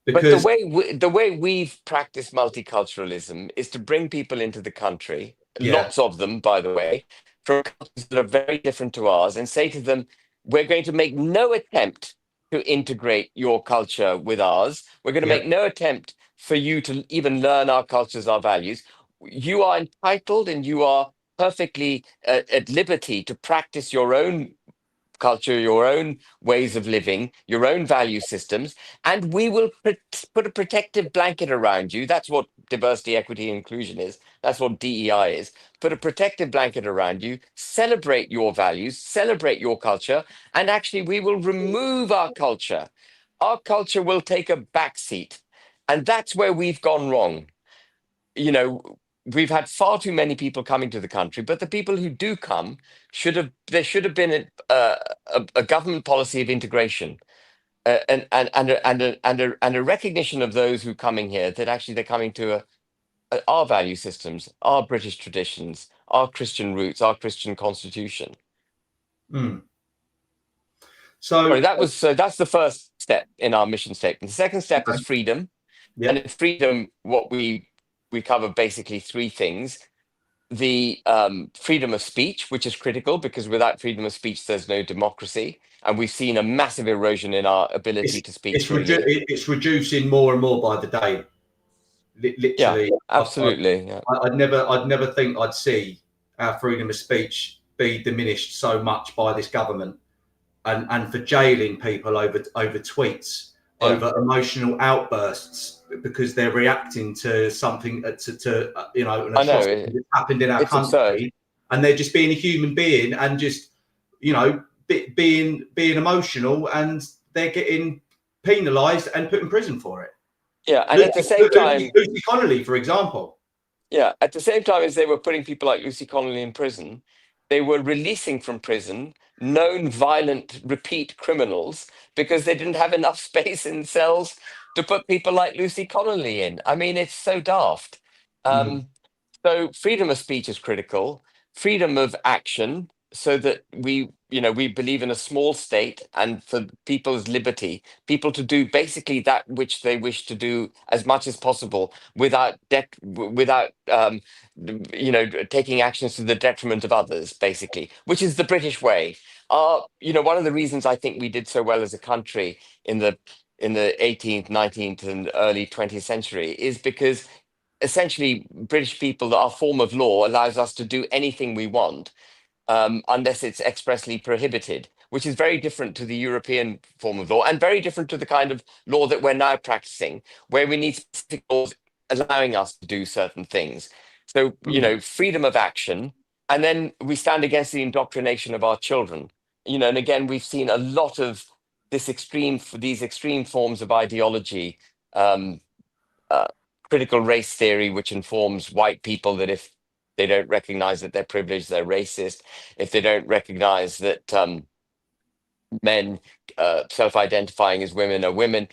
But the because way we've practiced multiculturalism is to bring people into the country, yeah, lots of them, by the way, from cultures that are very different to ours, and say to them, we're going to make no attempt to integrate your culture with ours. We're going to yeah, make no attempt for you to even learn our cultures, our values. You are entitled and you are perfectly at liberty to practice your own culture, your own ways of living, your own value systems, and we will put a protective blanket around you. That's what diversity, equity, and inclusion is. That's what DEI is. Put a protective blanket around you, celebrate your values, celebrate your culture, and actually, we will remove our culture. Our culture will take a backseat. And that's where we've gone wrong. We've had far too many people coming to the country, but the people who do come there should have been a government policy of integration. and a recognition of those who coming here that actually they're coming to our value systems, our British traditions, our Christian roots, our Christian constitution. Mm. Sorry, So, that's the first step in our mission statement. The second step is okay. freedom, Yeah, and in freedom, what we cover basically three things: the freedom of speech, which is critical because without freedom of speech, there's no democracy, and we've seen a massive erosion in our ability to speak freely. it's reducing more and more by the day. Yeah, Literally, absolutely. Yeah. I'd never think I'd see our freedom of speech be diminished so much by this government, and for jailing people over tweets, Yeah, over emotional outbursts because they're reacting to something an I know atrocity that happened in our it's absurd. country, and they're just being a human being and just being emotional, and they're getting penalised and put in prison for it. Yeah, and at the same time, Lucy Connolly, for example. yeah, at the same time as they were putting people like Lucy Connolly in prison, they were releasing from prison known violent repeat criminals because they didn't have enough space in cells to put people like Lucy Connolly in. I mean, it's so daft. Mm, Um, so freedom of speech is critical, freedom of action, so that we believe in a small state and for people's liberty, people to do basically that which they wish to do as much as possible without taking actions to the detriment of others, basically, which is the British way. One of the reasons I think we did so well as a country in the 18th, 19th, and early 20th century is because essentially British people, our form of law allows us to do anything we want unless it's expressly prohibited, which is very different to the European form of law and very different to the kind of law that we're now practicing, where we need specific laws allowing us to do certain things. So, mm, freedom of action. And then we stand against the indoctrination of our children. And again, we've seen a lot of these extreme forms of ideology, um, uh, critical race theory, which informs white people that if they don't recognize that they're privileged, they're racist. If they don't recognize that men self-identifying as women are women,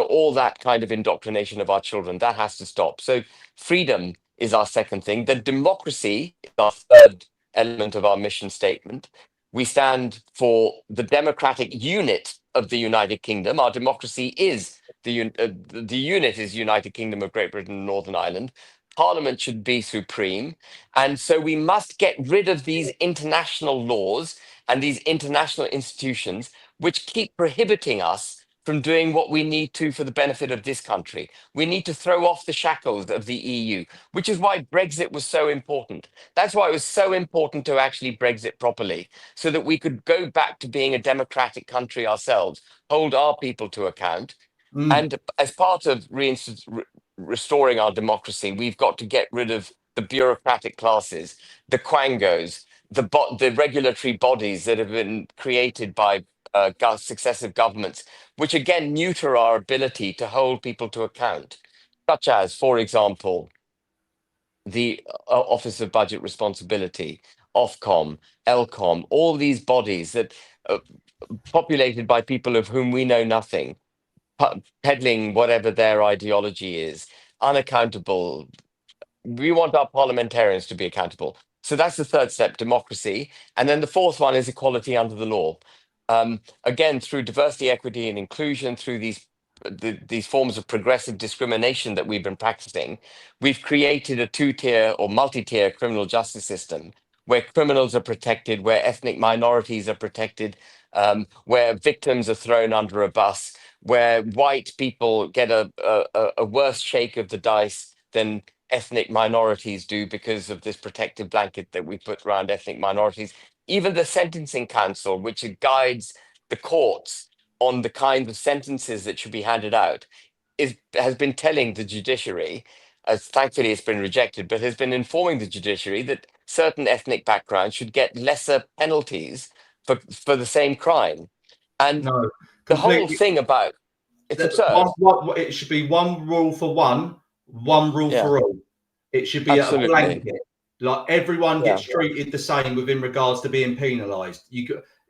all that kind of indoctrination of our children, that has to stop. So freedom is our second thing. The democracy is our third element of our mission statement. We stand for the democratic unit of the United Kingdom. Our democracy is the unit is United Kingdom of Great Britain and Northern Ireland. Parliament should be supreme. And so we must get rid of these international laws and these international institutions which keep prohibiting us from doing what we need to for the benefit of this country. We need to throw off the shackles of the EU, which is why Brexit was so important. That's why it was so important to actually Brexit properly, so that we could go back to being a democratic country ourselves, hold our people to account. mm. And as part of restoring our democracy, we've got to get rid of the bureaucratic classes, the quangos, the regulatory bodies that have been created by successive governments, which again neuter our ability to hold people to account, such as, for example, the Office of Budget Responsibility, Ofcom, Elcom, all these bodies that are populated by people of whom we know nothing, peddling whatever their ideology is, unaccountable. We want our parliamentarians to be accountable. So that's the third step, democracy. And then the fourth one is equality under the law. Again, through diversity, equity, and inclusion, through these forms of progressive discrimination that we've been practicing, we've created a two-tier or multi-tier criminal justice system where criminals are protected, where ethnic minorities are protected, where victims are thrown under a bus, where white people get a worse shake of the dice than ethnic minorities do because of this protective blanket that we put around ethnic minorities. Even the Sentencing Council, which guides the courts on the kind of sentences that should be handed out, has been telling the judiciary, as thankfully it's been rejected, but has been informing the judiciary that certain ethnic backgrounds should get lesser penalties for the same crime. And No, the whole completely. thing about it's absurd. It should be one rule for one rule Yeah, for all. It should be a absolutely. blanket. Like everyone Yeah. gets treated the same within regards to being penalised.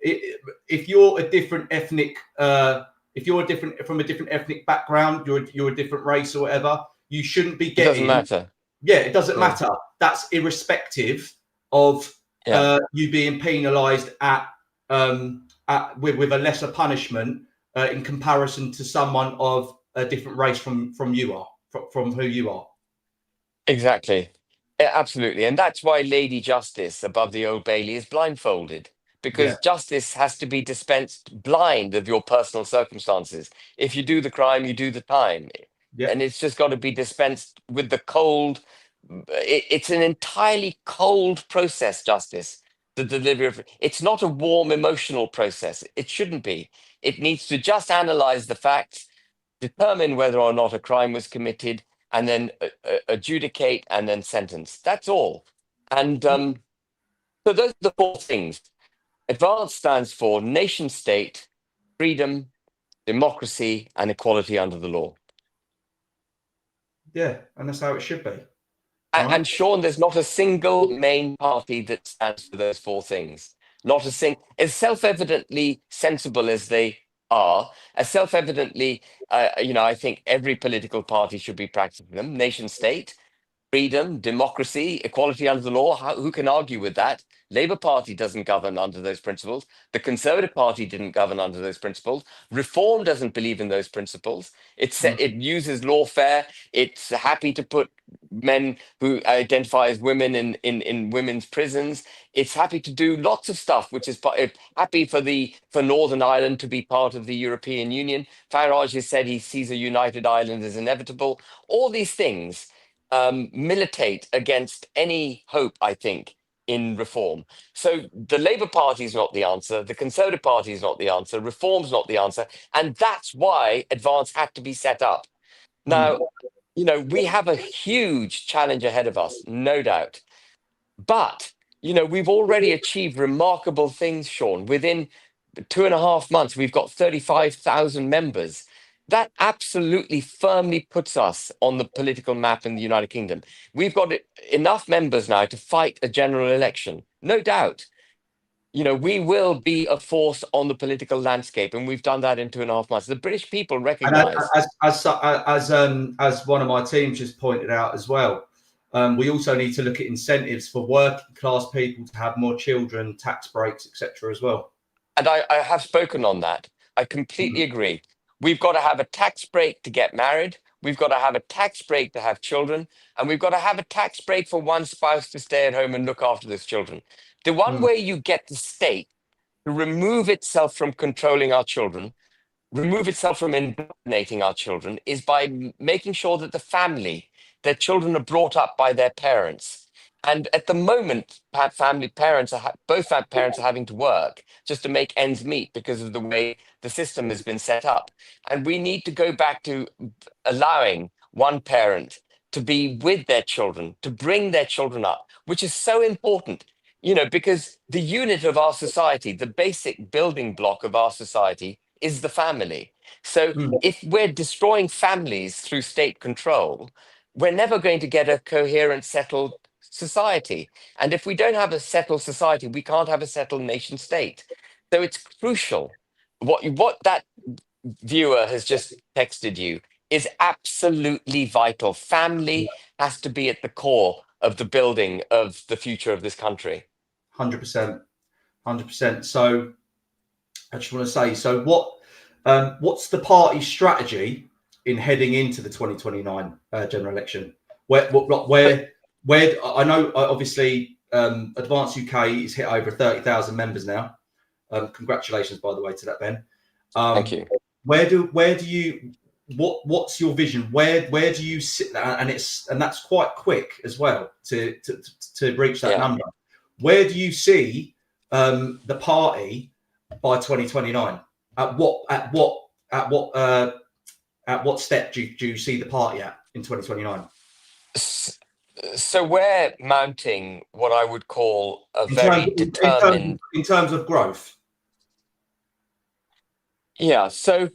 If you're a different ethnic if you're different from a different ethnic background, you're a different race or whatever, you shouldn't be It doesn't getting. matter. Yeah, it doesn't Yeah. matter. That's irrespective of you being penalised with a lesser punishment in comparison to someone of a different race from who you are. Exactly. Yeah, absolutely. And that's why Lady Justice above the Old Bailey is blindfolded, Yeah, because justice has to be dispensed blind of your personal circumstances. If you do the crime, you do the time. yeah, And it's just got to be dispensed with the cold. It's an entirely cold process, justice. The delivery of it's not a warm emotional process. It shouldn't be. It needs to just analyze the facts, determine whether or not a crime was committed, and then adjudicate and then sentence. That's all. And so those are the four things. Advance stands for nation state, freedom, democracy, and equality under the law. yeah, and that's how it should be. And Sean, there's not a single main party that stands for those four things. Not a single, as self-evidently sensible as they are, as self-evidently, I think every political party should be practicing them. Nation state, freedom, democracy, equality under the law. Who can argue with that? Labour Party doesn't govern under those principles. The Conservative Party didn't govern under those principles. Reform doesn't believe in those principles. It uses lawfare. It's happy to put men who identify as women in women's prisons. It's happy to do lots of stuff, which is happy for Northern Ireland to be part of the European Union. Farage has said he sees a united Ireland as inevitable. All these things militate against any hope, I think, in reform. So the Labour Party is not the answer. The Conservative Party is not the answer. Reform's not the answer. And that's why Advance had to be set up. Now, we have a huge challenge ahead of us, no doubt. But, we've already achieved remarkable things, Sean. Within 2.5 months, we've got 35,000 members. That absolutely firmly puts us on the political map in the United Kingdom. We've got enough members now to fight a general election, no doubt. We will be a force on the political landscape, and we've done that in 2.5 months. The British people recognise. And as one of my teams just pointed out as well, we also need to look at incentives for working class people to have more children, tax breaks, etc. as well. And I have spoken on that. I completely agree. We've got to have a tax break to get married. We've got to have a tax break to have children. And we've got to have a tax break for one spouse to stay at home and look after those children. The one way you get the state to remove itself from controlling our children, remove itself from indoctrinating our children, is by making sure that the family, their children are brought up by their parents. And at the moment, both parents are having to work just to make ends meet because of the way the system has been set up. And we need to go back to allowing one parent to be with their children, to bring their children up, which is so important, because the unit of our society, the basic building block of our society is the family. So if we're destroying families through state control, we're never going to get a coherent, settled society. And if we don't have a settled society, we can't have a settled nation state. So it's crucial. What that viewer has just texted you is absolutely vital. Family has to be at the core of the building of the future of this country. 100%. 100%. So I just want to say, so what's the party strategy in heading into the 2029 general election? Where I know obviously Advance UK is hit over 30,000 members now. Congratulations, by the way, to that, Ben. Thank you. What's your vision? Where do you sit? And that's quite quick as well to reach that number. Where do you see the party by 2029? At what step do you see the party at in 2029? So we're mounting what I would call a very determined... In terms of growth. Yeah, so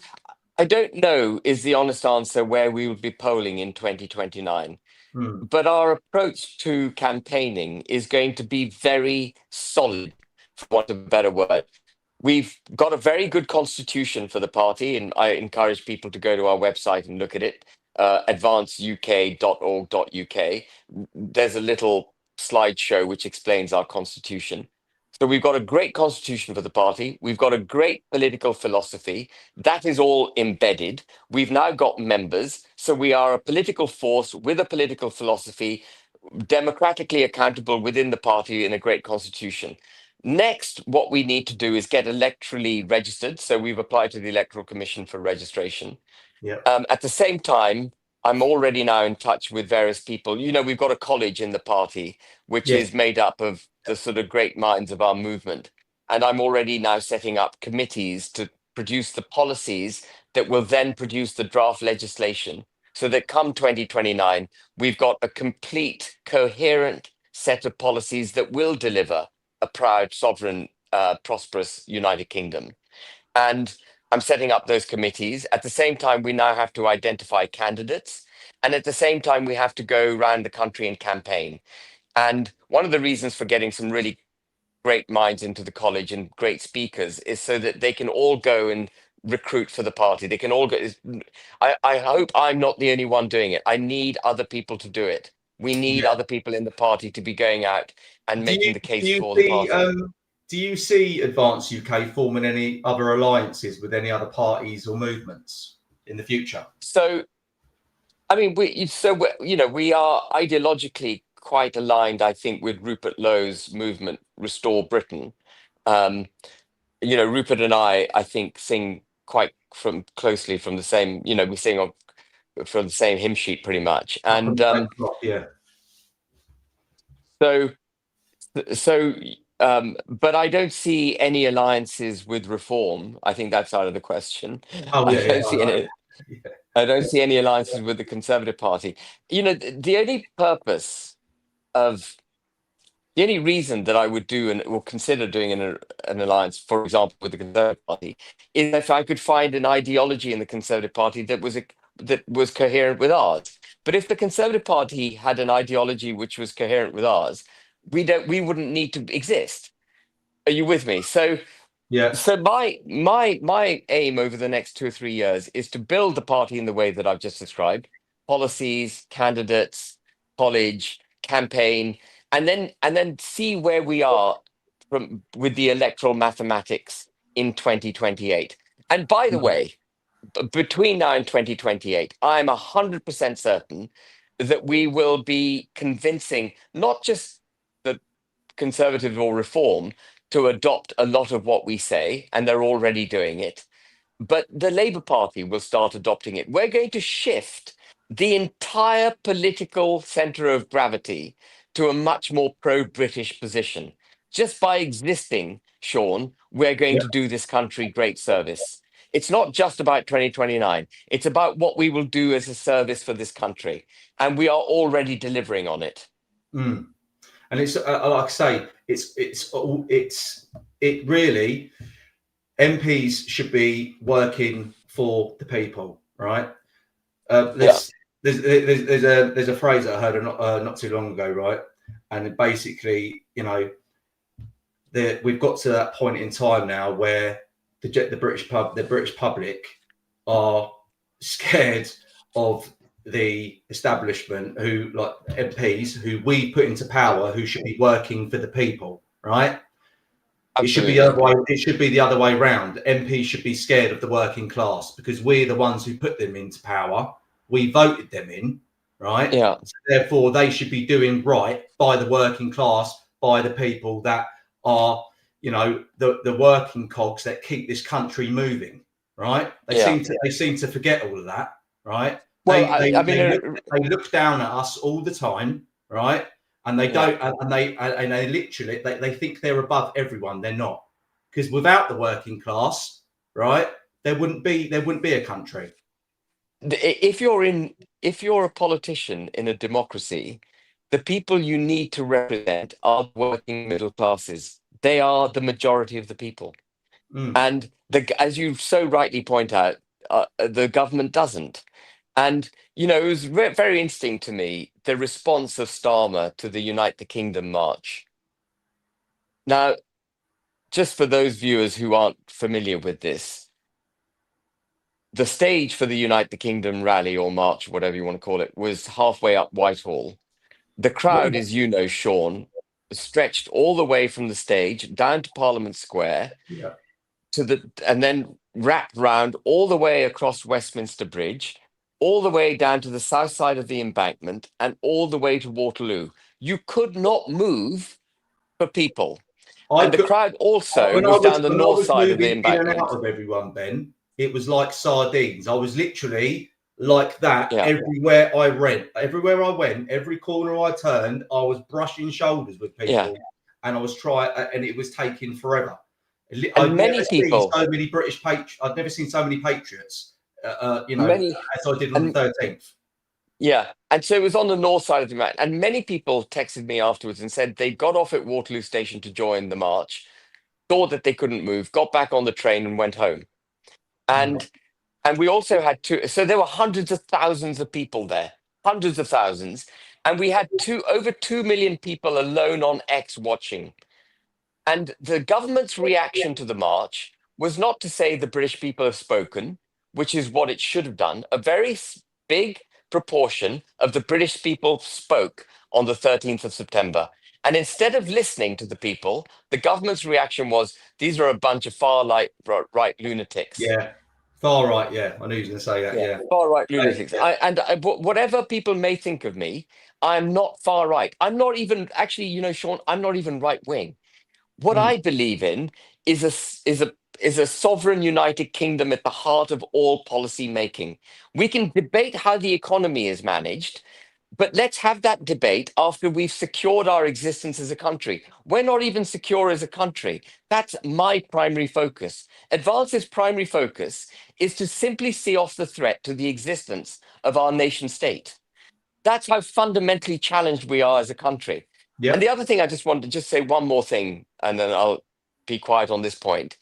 I don't know is the honest answer where we will be polling in 2029. But our approach to campaigning is going to be very solid, for want of a better word. We've got a very good constitution for the party, and I encourage people to go to our website and look at it, advanceuk.org.uk. There's a little slideshow which explains our constitution. So we've got a great constitution for the party. We've got a great political philosophy. That is all embedded. We've now got members. So we are a political force with a political philosophy, democratically accountable within the party in a great constitution. Next, what we need to do is get electorally registered. So we've applied to the Electoral Commission for registration. Yeah. At the same time, I'm already now in touch with various people. You know, we've got a college in the party, which Yes. is made up of the sort of great minds of our movement. And I'm already now setting up committees to produce the policies that will then produce the draft legislation so that come 2029, we've got a complete, coherent set of policies that will deliver a proud, sovereign, prosperous United Kingdom. And I'm setting up those committees. At the same time, we now have to identify candidates. And at the same time, we have to go around the country and campaign. And one of the reasons for getting some really great minds into the college and great speakers is so that they can all go and recruit for the party. They can all go. I hope I'm not the only one doing it. I need other people to do it. We need Yeah. other people in the party to be going out and Do you making the do case you for the see party. do you see Advance UK forming any other alliances with any other parties or movements in the future? So, I mean, we are ideologically quite aligned, I think, with Rupert Lowe's movement, Restore Britain. Um, Rupert and I think, sing quite from closely from the same. We sing on from the same hymn sheet pretty much, Not from and the same block, yeah. so so. But I don't see any alliances with Reform. I think that's out of the question. Oh I yeah, yeah, don't I see know. any. Yeah. I don't see any alliances with the Conservative Party. The only purpose of the only reason that I would do and will consider doing an alliance, for example, with the Conservative Party, is if I could find an ideology in the Conservative Party that was coherent with ours. But if the Conservative Party had an ideology which was coherent with ours, we wouldn't need to exist. Are you with me? So Yeah. so my aim over the next 2 or 3 years is to build the party in the way that I've just described: policies, candidates, college, campaign, and then see where we are from with the electoral mathematics in 2028. And by the Mm. way, between now and 2028, I'm 100% certain that we will be convincing not just the Conservative or Reform to adopt a lot of what we say, and they're already doing it, but the Labour Party will start adopting it. We're going to shift the entire political centre of gravity to a much more pro British position. Just by existing, Sean, we're going Yeah. to do this country great service. It's not just about 2029, it's about what we will do as a service for this country. And we are already delivering on it. Mm. And it's like I say, it really MPs should be working for the people, right? Uh, Yeah. there's, there's a phrase that I heard not too long ago, right? And basically, we've got to that point in time now where the British public are scared of the establishment, who, like MPs who we put into power, who should be working for the people, right? It should be the Absolutely. other way. It should be the other way round. MPs should be scared of the working class because we're the ones who put them into power. We voted them in, right? Yeah. So therefore, they should be doing right by the working class, by the people that are, the working cogs that keep this country moving, right? Yeah. They seem to forget all of that, right? Well, They they I mean, they look down at us all the time, right? And they yeah. don't, and they literally they think they're above everyone. They're not, because without the working class, right, there wouldn't be a country. If you're a politician in a democracy, the people you need to represent are the working middle classes. They are the majority of the people, Mm. and as you so rightly point out, the government doesn't. And it was very interesting to me, the response of Starmer to the Unite the Kingdom march. Now, just for those viewers who aren't familiar with this, the stage for the Unite the Kingdom rally or march, whatever you want to call it, was halfway up Whitehall. The crowd, as you know, Sean, stretched all the way from the stage down to Parliament Square Yeah. and then wrapped round all the way across Westminster Bridge, all the way down to the south side of the embankment, and all the way to Waterloo. You could not move for people. I And the could, crowd also when I was was down the when I north was side of the moving in and out embankment. of everyone, Ben, it was like sardines. I was literally like that Yeah, everywhere I went. Everywhere I went, every corner I turned, I was brushing shoulders with yeah. people, and I was trying, and it was taking forever. And I'd never many seen people, so many British patriots. I'd never seen so many patriots. many, As I did on the and 13th. yeah. And so it was on the north side of the embankment. And many people texted me afterwards and said they got off at Waterloo Station to join the march, thought that they couldn't move, got back on the train and went home. And we also had so there were hundreds of thousands of people there, hundreds of thousands. And we had over 2 million people alone on X watching. And the government's reaction to the march was not to say the British people have spoken, which is what it should have done. A very big proportion of the British people spoke on the 13th of September. And instead of listening to the people, the government's reaction was these are a bunch of right lunatics. Yeah, far right. Yeah, I knew you were going to say that. Yeah, Yeah. far right And, lunatics. Whatever people may think of me, I'm not far right. I'm not even actually, Sean, I'm not even right wing. What mm, I believe in is a sovereign United Kingdom at the heart of all policy making. We can debate how the economy is managed, but let's have that debate after we've secured our existence as a country. We're not even secure as a country. That's my primary focus. Advance's primary focus is to simply see off the threat to the existence of our nation state. That's how fundamentally challenged we are as a country. And yeah. the other thing I just wanted to just say one more thing, and then I'll be quiet on this point,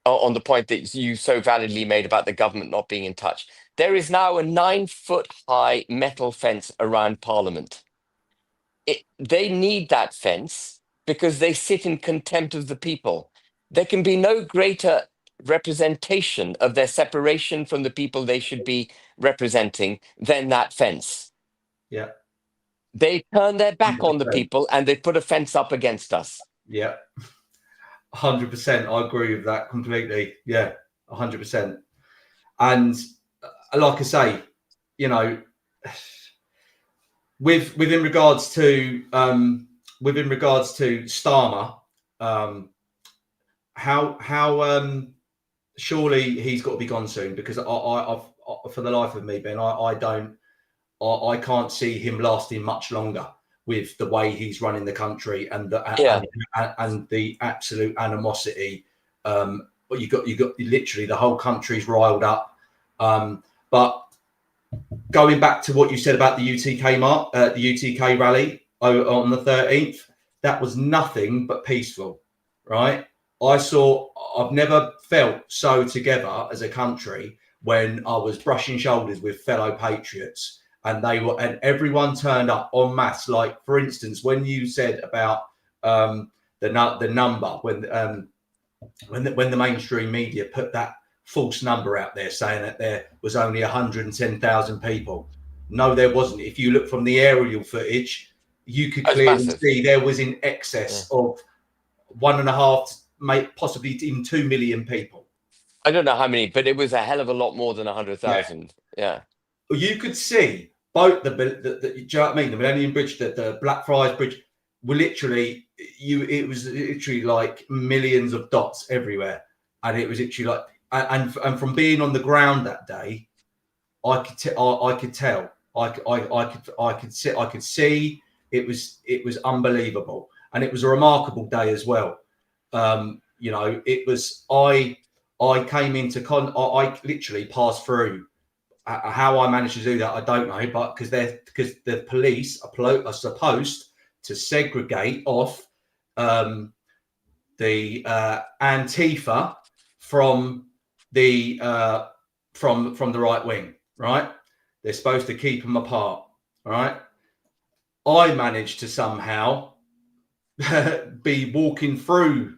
on the point that you so validly made about the government not being in touch. There is now a 9-foot high metal fence around Parliament. They need that fence because they sit in contempt of the people. There can be no greater representation of their separation from the people they should be representing than that fence. Yeah. They turn their back on the 100%. people and they put a fence up against us. Yeah. 100%. I agree with that completely. Yeah. 100%. And like I say, you know, within regards to Starmer, how surely he's got to be gone soon, because I for the life of me, Ben, I can't see him lasting much longer with the way he's running the country and the absolute animosity. But you got literally the whole country's riled up. But going back to what you said about the UTK rally on the 13th, that was nothing but peaceful, right? I've never felt so together as a country when I was brushing shoulders with fellow patriots, and everyone turned up en masse. Like, for instance, when you said about the number, when the mainstream media put that false number out there saying that there was only 110,000 people. No, there wasn't. If you look from the aerial footage, you could clearly see there was in excess of 1.5, possibly even 2 million people. I don't know how many, but it was a hell of a lot more than 100,000. Yeah. You could see both do you know what I mean? The Millennium Bridge, the Blackfriars Bridge, were literally it was literally like millions of dots everywhere, and it was literally like, and from being on the ground that day, I could tell, I could see it was unbelievable, and it was a remarkable day as well. It was I came into I literally passed through. How I managed to do that, I don't know, but because the police are supposed to segregate off the Antifa from the from the right wing, right? They're supposed to keep them apart, right? I managed to somehow be walking through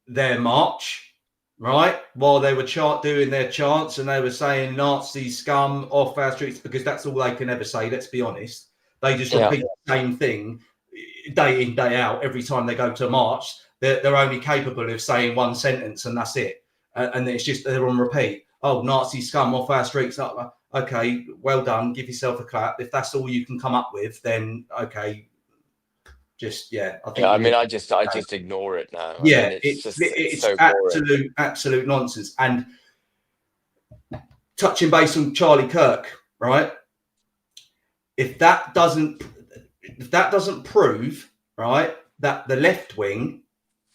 their march, right? While they were doing their chants and they were saying Nazi scum off our streets, because that's all they can ever say, let's be honest. They just Yeah. repeat the same thing day in, day out. Every time they go to a march, they're only capable of saying one sentence and that's it. And it's just, they're on repeat. Oh, Nazi scum off our streets. Okay, well done. Give yourself a clap. If that's all you can come up with, then okay. Just, yeah, I think Yeah, I you mean, need. I just ignore it now. I Yeah, mean, it's it's so boring. absolute nonsense. And touching base on Charlie Kirk, right? If that doesn't prove, right, that the left wing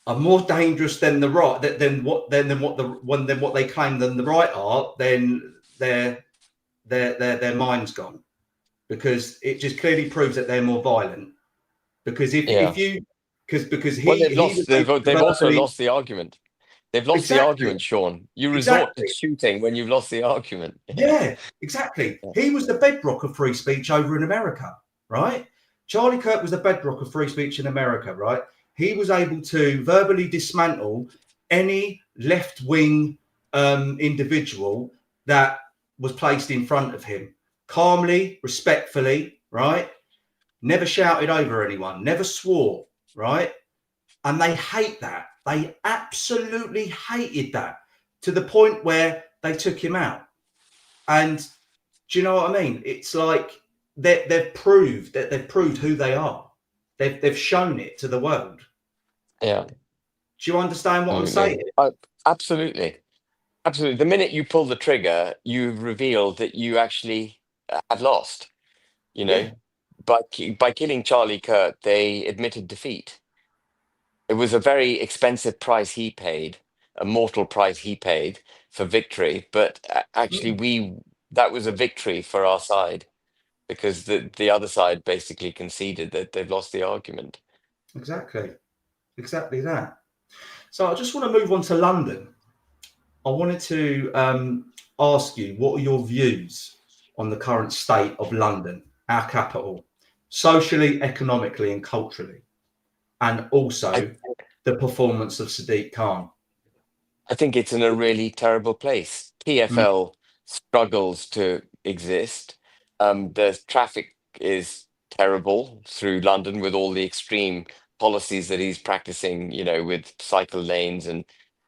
are more dangerous than the right, than what they claim than the right are, then their mind's gone, because it just clearly proves that they're more violent. Because Yeah. if you because Well, he was able to they've also verbally. lost the argument. They've lost the Exactly, argument, Sean. You resort to exactly. shooting when you've lost the argument. Yeah. Yeah, exactly. Yeah. He was the bedrock of free speech over in America, right? Charlie Kirk was the bedrock of free speech in America, right? He was able to verbally dismantle any left-wing individual that was placed in front of him, calmly, respectfully, right? Never shouted over anyone, never swore, right? And they hate that. They absolutely hated that, to the point where they took him out. And do you know what I mean? It's like they've proved who they are. They've shown it to the world. Yeah. Do you understand what I'm Absolutely. saying? Absolutely. Absolutely. The minute you pull the trigger, you've revealed that you actually have lost. You Yeah, know, by killing Charlie Kirk, they admitted defeat. It was a very expensive price he paid, a mortal price he paid for victory. But actually, that was a victory for our side, because the other side basically conceded that they've lost the argument. exactly that. So I just want to move on to London. I wanted to ask you, what are your views on the current state of London, our capital, socially, economically, and culturally, and I also the performance of Sadiq Khan? I think it's in a really terrible place. Mm, TfL struggles to exist. The traffic is terrible through London with all the extreme policies that he's practicing, with cycle lanes and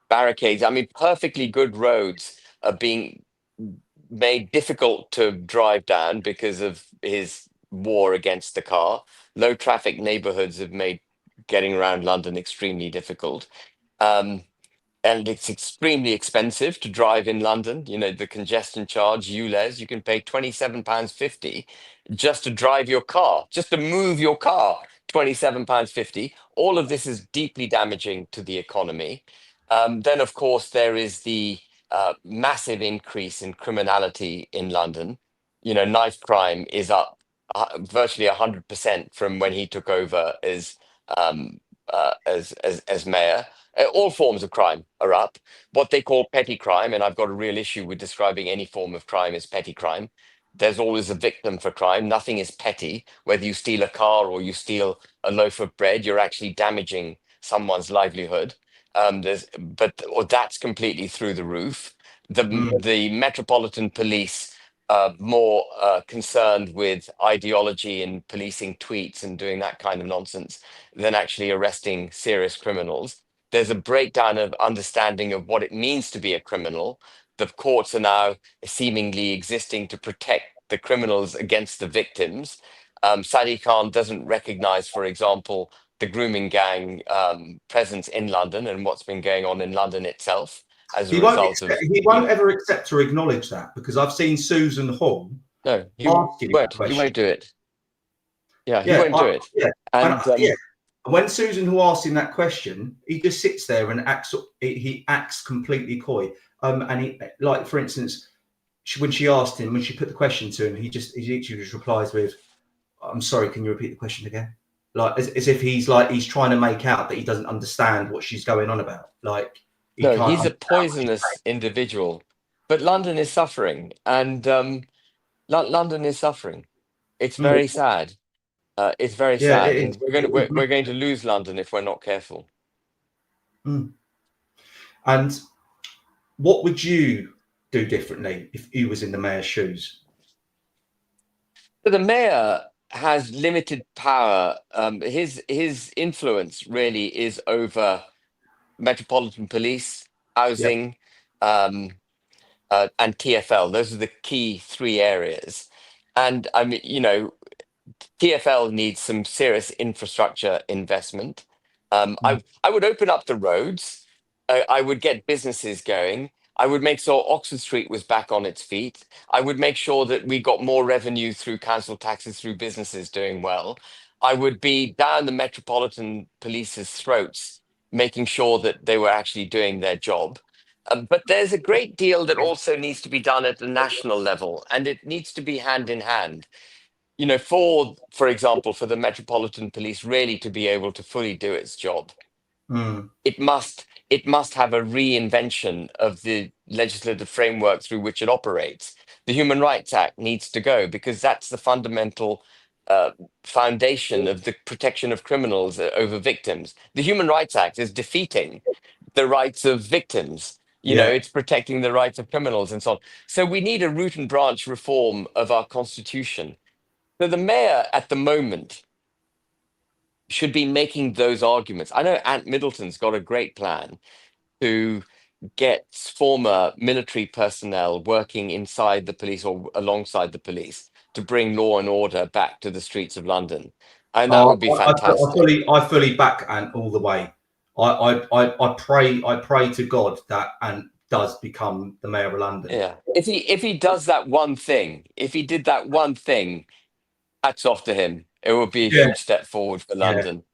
barricades. I mean, perfectly good roads are being made difficult to drive down because of his war against the car. Low traffic neighborhoods have made getting around London extremely difficult. Um, and it's extremely expensive to drive in London. The congestion charge, ULEZ, you can pay £27.50 just to drive your car, just to move your car, £27.50. All of this is deeply damaging to the economy. Then, of course, there is the massive increase in criminality in London. Knife crime is up virtually 100% from when he took over um, as mayor. All forms of crime are up. What they call petty crime, and I've got a real issue with describing any form of crime as petty crime. There's always a victim for crime. Nothing is petty. Whether you steal a car or you steal a loaf of bread, you're actually damaging someone's livelihood. Or that's completely through the roof. The mm. the Metropolitan Police are more concerned with ideology and policing tweets and doing that kind of nonsense than actually arresting serious criminals. There's a breakdown of understanding of what it means to be a criminal. The courts are now seemingly existing to protect the criminals against the victims. Sadiq Khan doesn't recognize, for example, the grooming gang presence in London and what's been going on in London itself as a result of, He won't ever accept or acknowledge that, because I've seen Susan Hall no, asking that he question. won't do it. Yeah, he Yeah, won't do it. yeah, and And yeah. When Susan Hall asked him that question, he just sits there and acts. He acts completely coy. And he, like, for instance, when she asked him, when she put the question to him, he literally just replies with, "I'm sorry, can you repeat the question again?" Like, as if he's trying to make out that he doesn't understand what she's going on about. Like, he no, can't he's a understand what she's poisonous saying. individual. But London is suffering, and London is suffering. It's Mm. very sad. It's very Yeah, sad, it and is. we're going to lose London if we're not careful. Mm. And what would you do differently if you was in the mayor's shoes? So the mayor has limited power. His influence really is over metropolitan police, Yep. housing, um, and TFL. Those are the key three areas. And I mean, TFL needs some serious infrastructure investment. Mm. I would open up the roads. I would get businesses going. I would make sure Oxford Street was back on its feet. I would make sure that we got more revenue through council taxes, through businesses doing well. I would be down the Metropolitan Police's throats, making sure that they were actually doing their job. But there's a great deal that also needs to be done at the national level, and it needs to be hand in hand. For example, for the Metropolitan Police really to be able to fully do its job, Mm. it must have a reinvention of the legislative framework through which it operates. The Human Rights Act needs to go because that's the fundamental uh, foundation of the protection of criminals over victims. The Human Rights Act is defeating the rights of victims. Yeah. It's protecting the rights of criminals and so on. So we need a root and branch reform of our constitution. So the mayor at the moment should be making those arguments. I know Ant Middleton's got a great plan to get former military personnel working inside the police or alongside the police to bring law and order back to the streets of London. And that Oh, would be I fantastic. fully back Ant all the way. I pray to God that Ant does become the mayor of London. Yeah. If he does that one thing, if he did that one thing, hats off to him. It would be a Yeah. huge step forward for Yeah. London.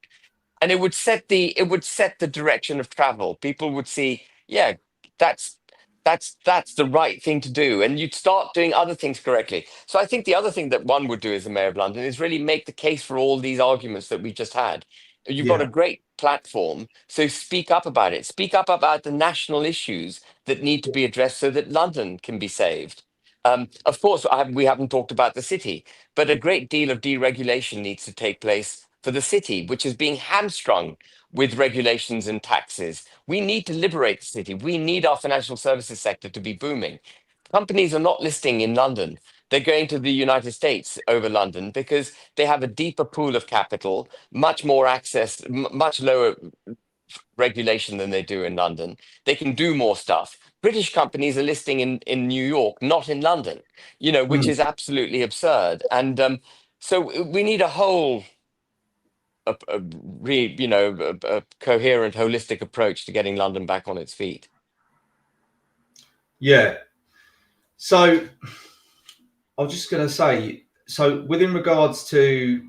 And it would set the direction of travel. People would see, yeah, that's that's the right thing to do, and you'd start doing other things correctly. So I think the other thing that one would do as the mayor of London is really make the case for all these arguments that we just had. You've got Yeah. a great platform, so speak up about it. Speak up about the national issues that need to be addressed so that London can be saved. Of course, we haven't talked about the city, but a great deal of deregulation needs to take place for the city, which is being hamstrung with regulations and taxes. We need to liberate the city. We need our financial services sector to be booming. Companies are not listing in London. They're going to the United States over London because they have a deeper pool of capital, much more access, much lower regulation than they do in London. They can do more stuff. British companies are listing in New York, not in London, which Mm. is absolutely absurd. And so we need a whole a coherent, holistic approach to getting London back on its feet. Yeah. So I was just going to say, so within regards to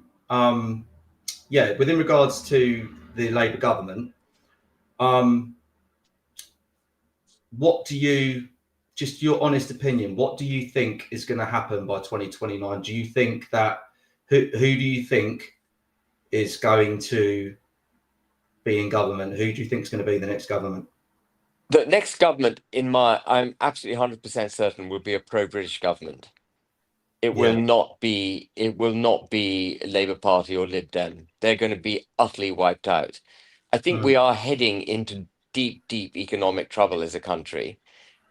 the Labour government, um, what do you, just your honest opinion, what do you think is going to happen by 2029? Do you think that who do you think is going to be in government? Who do you think is going to be the next government? The next government, I'm absolutely 100% certain, will be a pro-British government. It will Yeah. not be. It will not be Labour Party or Lib Dem. They're going to be utterly wiped out. I think Mm. we are heading into deep, deep economic trouble as a country.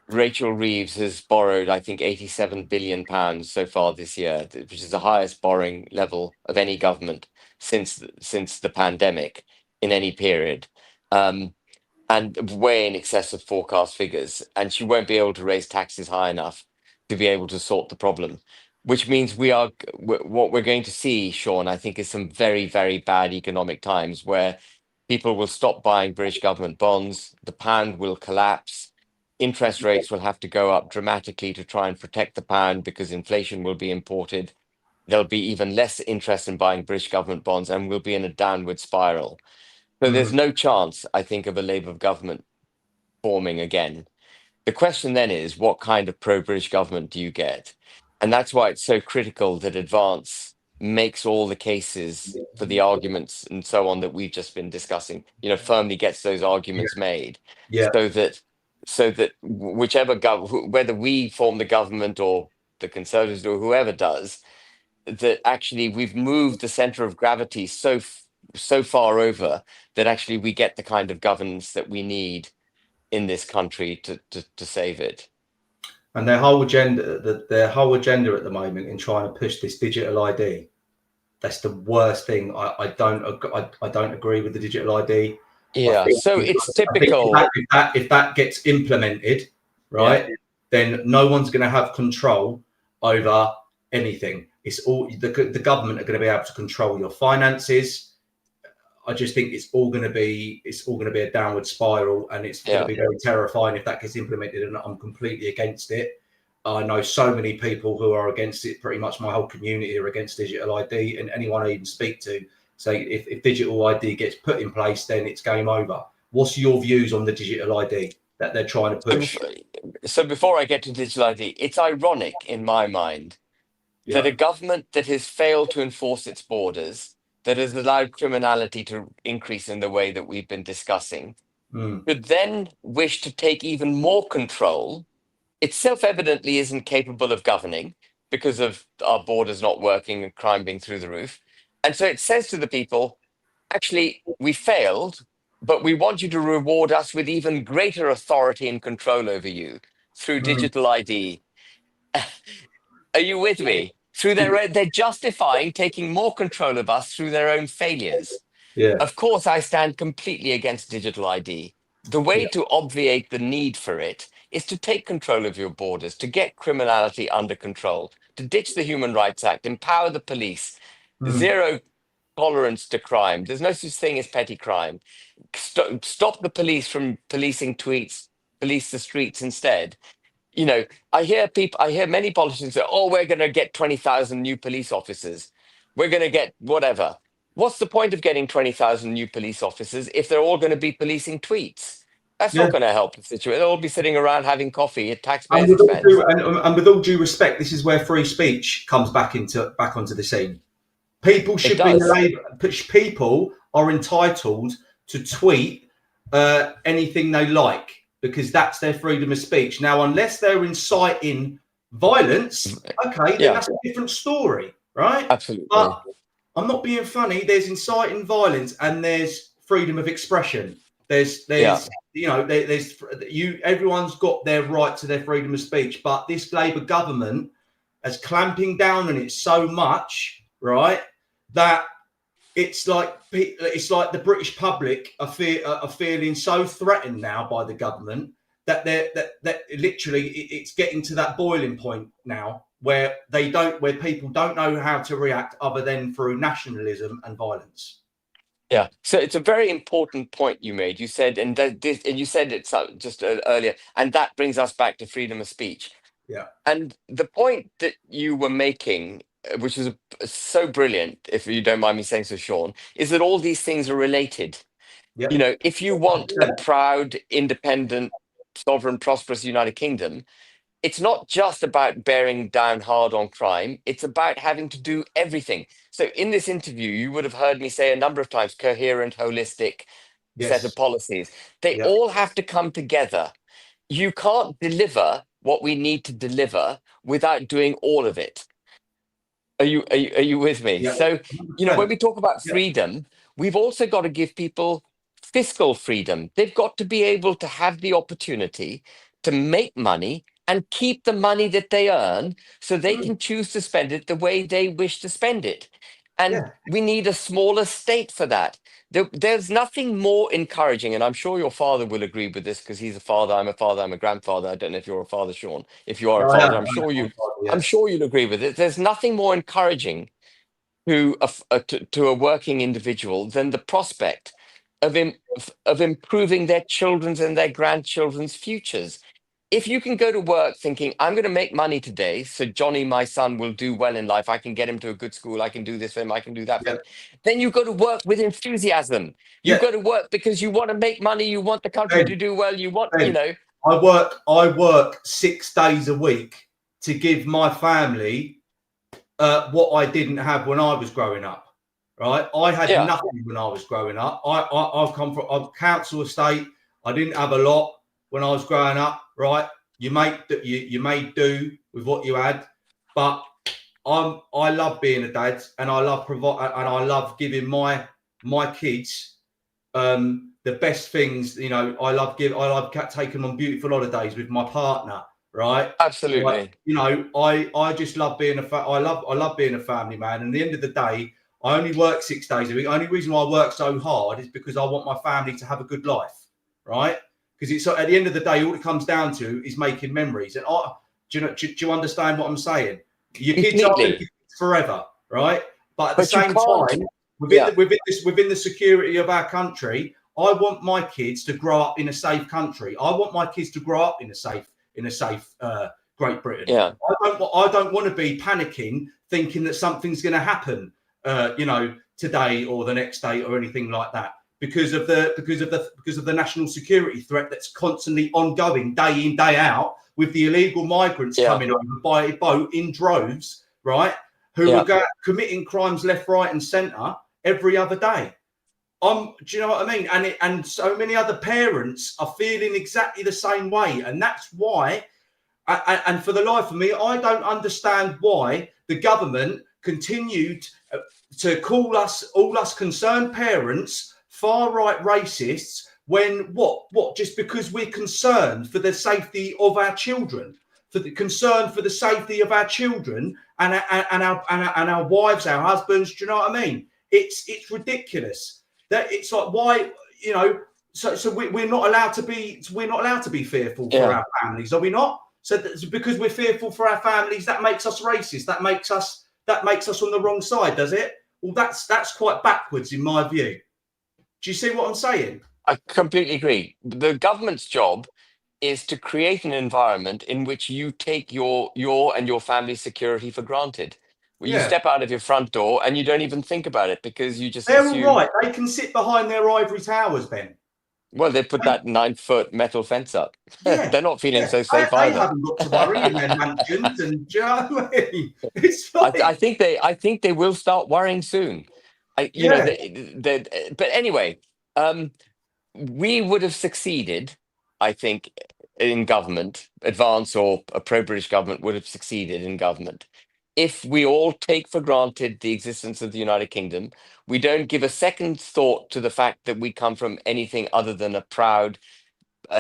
Rachel Reeves has borrowed, I think, £87 billion so far this year, which is the highest borrowing level of any government since the pandemic in any period, um, and way in excess of forecast figures. And she won't be able to raise taxes high enough to be able to sort the problem. Which means what we're going to see, Sean, I think, is some very, very bad economic times where people will stop buying British government bonds, the pound will collapse, interest rates will have to go up dramatically to try and protect the pound because inflation will be imported. There'll be even less interest in buying British government bonds, and we'll be in a downward spiral. So there's Mm. no chance, I think, of a Labour government forming again. The question then is, what kind of pro-British government do you get? And that's why it's so critical that Advance makes all the cases for the arguments and so on that we've just been discussing, firmly gets those Yeah. arguments made Yeah. so that whether we form the government or the Conservatives or whoever does, that actually we've moved the center of gravity so far over that actually we get the kind of governance that we need in this country to save it. And their whole agenda, their whole agenda at the moment in trying to push this digital ID, that's the worst thing. I don't agree with the digital ID. Yeah, so it's I think typical. if that gets implemented, right, Yeah, then no one's going to have control over anything. It's all the government are going to be able to control your finances. I just think it's all going to be a downward spiral, and it's going to be very terrifying if that gets implemented. And I'm completely against it. I know so many people who are against it. Pretty much my whole community are against digital ID, and anyone I even speak to say if digital ID gets put in place, then it's game over. What's your views on the digital ID that they're trying to push? So before I get to digital ID, it's ironic in my mind that Yeah. a government that has failed to enforce its borders, that has allowed criminality to increase in the way that we've been discussing, could then wish to take even more control. It self-evidently isn't capable of governing because of our borders not working and crime being through the roof. And so it says to the people, actually, we failed, but we want you to reward us with even greater authority and control over you through digital ID. Are you with me? They're justifying taking more control of us through their own failures. Yeah. Of course, I stand completely against digital ID. The way Yeah. to obviate the need for it is to take control of your borders, to get criminality under control, to ditch the Human Rights Act, empower the police, zero tolerance to crime. There's no such thing as petty crime. Stop the police from policing tweets, police the streets instead. You know, I hear many politicians say, oh, we're going to get 20,000 new police officers. We're going to get whatever. What's the point of getting 20,000 new police officers if they're all going to be policing tweets? That's Yeah. not going to help the situation. They'll all be sitting around having coffee at And taxpayers' with, all expense. due, and with all due respect, this is where free speech comes back onto the scene. People should be people are entitled to tweet anything they like because that's their freedom of speech. Now, unless they're inciting violence, okay, then that's a different story, right? Absolutely. But I'm not being funny. There's inciting violence and there's freedom of expression. There's everyone's got their right to their freedom of speech, but this Labour government is clamping down on it so much, right, that it's like the British public are feeling so threatened now by the government that that literally it's getting to that boiling point now where people don't know how to react other than through nationalism and violence. Yeah, so it's a very important point you made. You said, and you said it just earlier, and that brings us back to freedom of speech. Yeah. And the point that you were making, which is so brilliant, if you don't mind me saying so, Sean, is that all these things are related. Yeah. You know, if you want a proud, independent, sovereign, prosperous United Kingdom, it's not just about bearing down hard on crime. It's about having to do everything. So in this interview, you would have heard me say a number of times, coherent, holistic set of policies. They all have to come together. You can't deliver what we need to deliver without doing all of it. Are you with me? Yeah. So, you know, when we talk about freedom, we've also got to give people fiscal freedom. They've got to be able to have the opportunity to make money and keep the money that they earn so they can choose to spend it the way they wish to spend it. And we need a smaller state for that. There's nothing more encouraging, and I'm sure your father will agree with this because he's a father, I'm a grandfather. I don't know if you're a father, Sean. If you are a father, I'm sure you'll agree with it. There's nothing more encouraging to a working individual than the prospect of improving their children's and their grandchildren's futures. If you can go to work thinking, I'm going to make money today, so Johnny, my son, will do well in life. I can get him to a good school. I can do this for him. I can do that for him. Then you go to work with enthusiasm. You go to work because you want to make money. You want the country to do well. You want, you know. I work 6 days a week to give my family what I didn't have when I was growing up. Right, I had nothing when I was growing up. I've come from a council estate. I didn't have a lot when I was growing up. Right, you made do with what you had, but I love being a dad, and I love giving my kids the the best things. You know, I love taking on beautiful holidays with my partner, right? Absolutely. Like, you know, I just love being I love being a family man. And at the end of the day, I only work 6 days a week. The only reason why I work so hard is because I want my family to have a good life, right? Because it's at the end of the day, all it comes down to is making memories. And do you understand what I'm saying? Your kids aren't going to be forever, right? But at the same time, within the security of our country, I want my kids to grow up in a safe country. I want my kids to grow up in a safe Great Britain. Yeah. I don't want to be panicking, thinking that something's going to happen, you know, today or the next day or anything like that, because of the national security threat that's constantly ongoing, day in, day out, with the illegal migrants coming over by boat in droves, right? Who are committing crimes left, right, and centre every other day. Do you know what I mean? And so many other parents are feeling exactly the same way, and that's why. And for the life of me, I don't understand why the government continued to call all us concerned parents far right racists when just because we're concerned for the safety of our children, for the concern for the safety of our children and our wives, our husbands. Do you know what I mean? It's ridiculous. That it's like, why, you know, so we're not allowed to be fearful for our families, are we not? So because we're fearful for our families, that makes us racist. That makes us on the wrong side, does it? Well, that's quite backwards in my view. Do you see what I'm saying? I completely agree. The government's job is to create an environment in which you take your and your family's security for granted. Well, you step out of your front door and you don't even think about it because you just assume. They're all right. They can sit behind their ivory towers, Ben. Well, they put that 9-foot metal fence up. Yeah, they're not feeling so safe either. They haven't got to worry in their mansions, and do you know what I mean? It's like, I think they will start worrying soon. But anyway, we would have succeeded, I think, in government. Advance or a pro-British government would have succeeded in government if we all take for granted the existence of the United Kingdom. We don't give a second thought to the fact that we come from anything other than a proud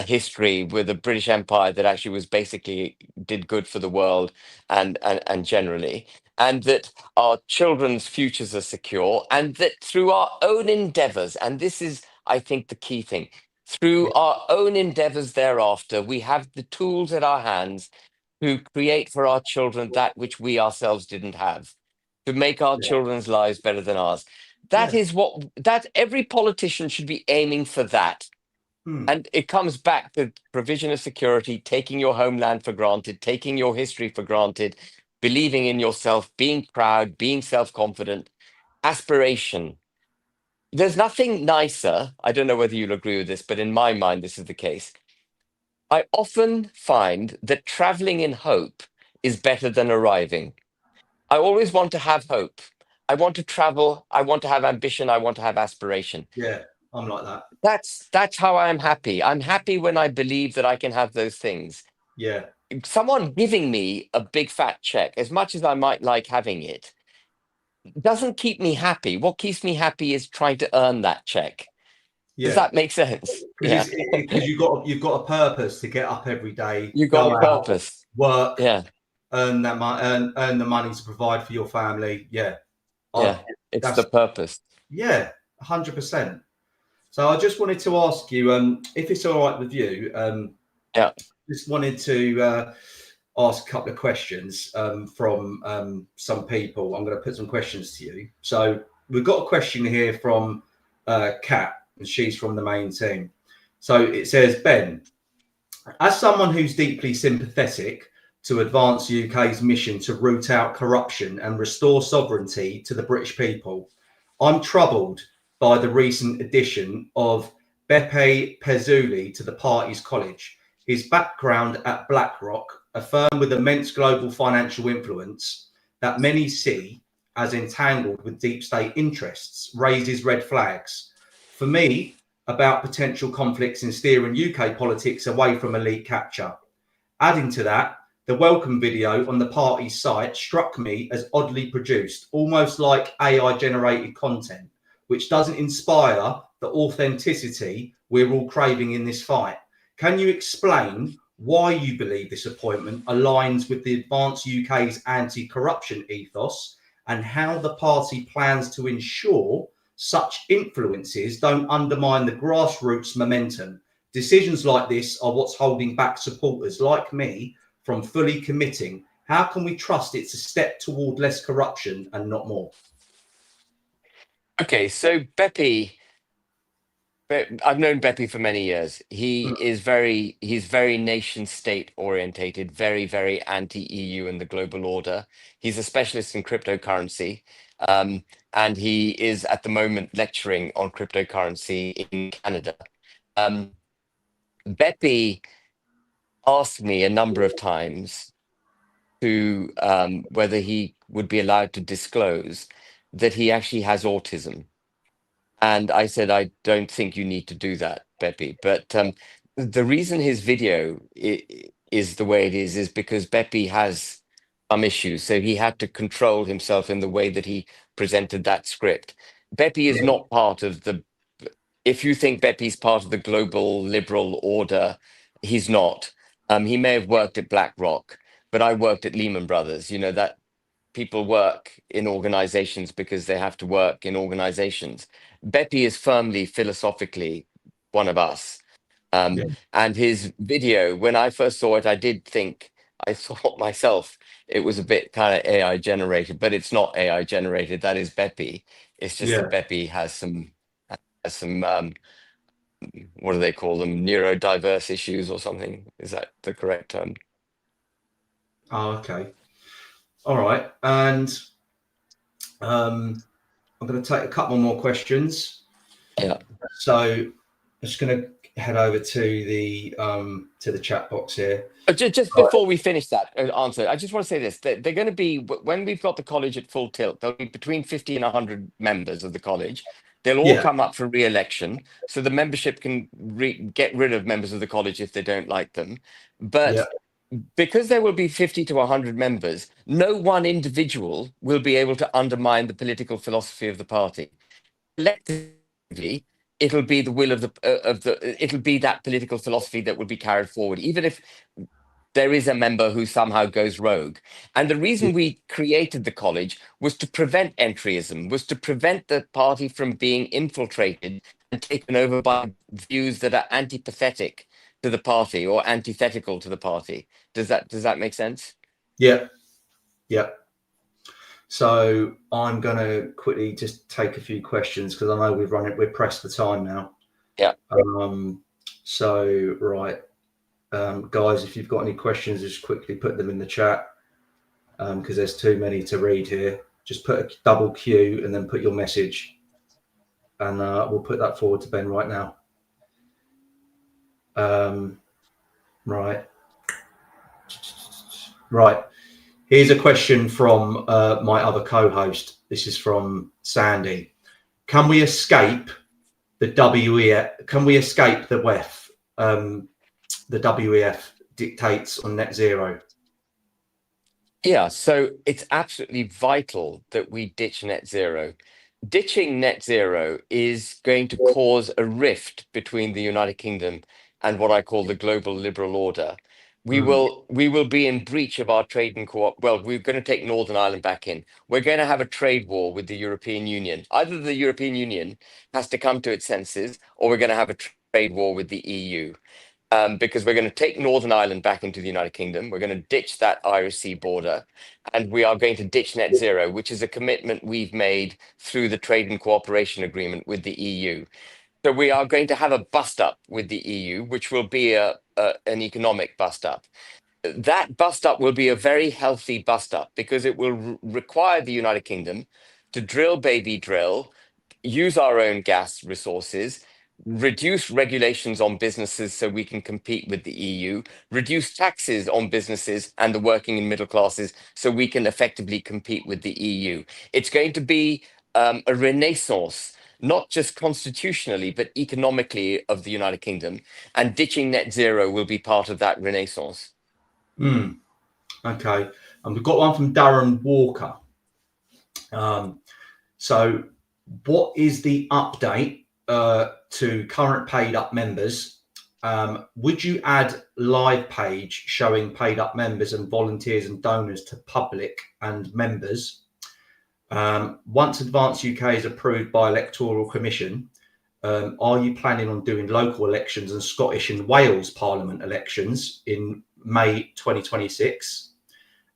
history with a British Empire that actually was basically did good for the world and generally, and that our children's futures are secure, and that through our own endeavors, and this is, I think, the key thing, through our own endeavors thereafter, we have the tools at our hands to create for our children that which we ourselves didn't have, to make our children's lives better than ours. That is that every politician should be aiming for that. And it comes back to provision of security, taking your homeland for granted, taking your history for granted, believing in yourself, being proud, being self-confident, aspiration. There's nothing nicer. I don't know whether you'll agree with this, but in my mind, this is the case. I often find that traveling in hope is better than arriving. I always want to have hope. I want to travel. I want to have ambition. I want to have aspiration. Yeah, I'm like that. That's how I'm happy. I'm happy when I believe that I can have those things. Yeah. Someone giving me a big fat check, as much as I might like having it, doesn't keep me happy. What keeps me happy is trying to earn that check. Does that make sense? Because you've got a purpose to get up every day. You've got a purpose. Work. Earn that earn the money to provide for your family. It's the purpose. 100%. So I just wanted to ask you, if it's all right with you, just wanted to ask a couple of questions from some people. I'm going to put some questions to you. So we've got a question here from Kat, and she's from the main team. So it says, Ben, as someone who's deeply sympathetic to advance the UK's mission to root out corruption and restore sovereignty to the British people, I'm troubled by the recent addition of Beppe Pezzulli to the party's college. His background at BlackRock, a firm with immense global financial influence that many see as entangled with deep state interests, raises red flags for me about potential conflicts in steering UK politics away from elite capture. Adding to that, the welcome video on the party's site struck me as oddly produced, almost like AI generated content, which doesn't inspire the authenticity we're all craving in this fight. Can you explain why you believe this appointment aligns with the Advance UK's anti-corruption ethos, and how the party plans to ensure such influences don't undermine the grassroots momentum? Decisions like this are what's holding back supporters like me from fully committing. How can we trust it's a step toward less corruption and not more? Okay, so I've known Beppe for many years. He's very nation state orientated, very, very anti-EU and the global order. He's a specialist in cryptocurrency. And he is at the moment lecturing on cryptocurrency in Canada. Beppe asked me a number of times to whether he would be allowed to disclose that he actually has autism. And I said, I don't think you need to do that, Beppe. But the reason his video is the way it is because Beppe has some issues. So he had to control himself in the way that he presented that script. Beppe is not part of the, if you think Beppe's part of the global liberal order, he's not. He may have worked at BlackRock, but I worked at Lehman Brothers. You know, that people work in organizations because they have to work in organizations. Beppe is firmly philosophically one of us. And his video, when I first saw it, I thought myself, it was a bit kind of AI generated, but it's not AI generated. That is Beppe. It's just that Beppe has some, what do they call them? Neurodiverse issues or something. Is that the correct term? Oh, okay. All right. And I'm going to take a couple more questions. Yeah. So I'm just going to head over to the chat box here. Just before we finish that answer, I just want to say this. They're going to be, when we've got the college at full tilt, there'll be between 50 and 100 members of the college. They'll all come up for re-election. So the membership can get rid of members of the college if they don't like them. But because there will be 50 to 100 members, no one individual will be able to undermine the political philosophy of the party. Collectively, it'll be the will of it'll be that political philosophy that will be carried forward, even if there is a member who somehow goes rogue. And the reason we created the college was to prevent entryism, was to prevent the party from being infiltrated and taken over by views that are antipathetic to the party or antithetical to the party. Does that make sense? Yeah. So I'm going to quickly just take a few questions because I know we're pressed for time now. Yeah. So right. Guys, if you've got any questions, just quickly put them in the chat because there's too many to read here. Just put a double Q and then put your message, and we'll put that forward to Ben right now. Right. Here's a question from my other co-host. This is from Sandy. Can we escape the WEF? Can we escape the WEF? The WEF dictates on net zero. Yeah, so it's absolutely vital that we ditch net zero. Ditching net zero is going to cause a rift between the United Kingdom and what I call the global liberal order. We will be in breach of our trade and well, we're going to take Northern Ireland back in. We're going to have a trade war with the European Union. Either the European Union has to come to its senses, or we're going to have a trade war with the EU. Because we're going to take Northern Ireland back into the United Kingdom. We're going to ditch that Irish Sea border, and we are going to ditch net zero, which is a commitment we've made through the trade and cooperation agreement with the EU. So we are going to have a bust up with the EU, which will be an economic bust up. That bust up will be a very healthy bust up because it will require the United Kingdom to drill, baby drill, use our own gas resources, reduce regulations on businesses so we can compete with the EU, reduce taxes on businesses and the working and middle classes so we can effectively compete with the EU. It's going to be a renaissance, not just constitutionally, but economically of the United Kingdom, and ditching net zero will be part of that renaissance. Okay. And we've got one from Darren Walker. So what is the update to current paid up members, would you add live page showing paid up members and volunteers and donors to public and members? Once Advance UK is approved by Electoral Commission, are you planning on doing local elections and Scottish and Wales Parliament elections in May 2026?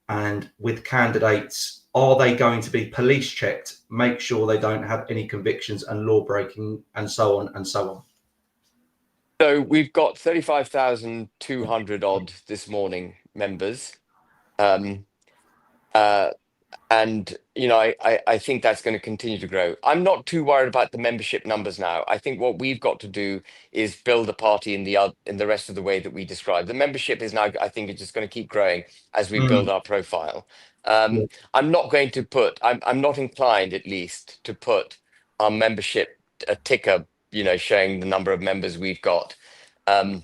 And with candidates, are they going to be police checked, make sure they don't have any convictions and law breaking, and so on and so on? So we've got 35,200 odd this morning members. Um, uh, and I think that's going to continue to grow. I'm not too worried about the membership numbers now. I think what we've got to do is build the party in the rest of the way that we described. The membership is now, I think, it's just going to keep growing as we build our profile. Yeah. I'm not going to put. I'm not inclined, at least, to put our membership a ticker, showing the number of members we've got. I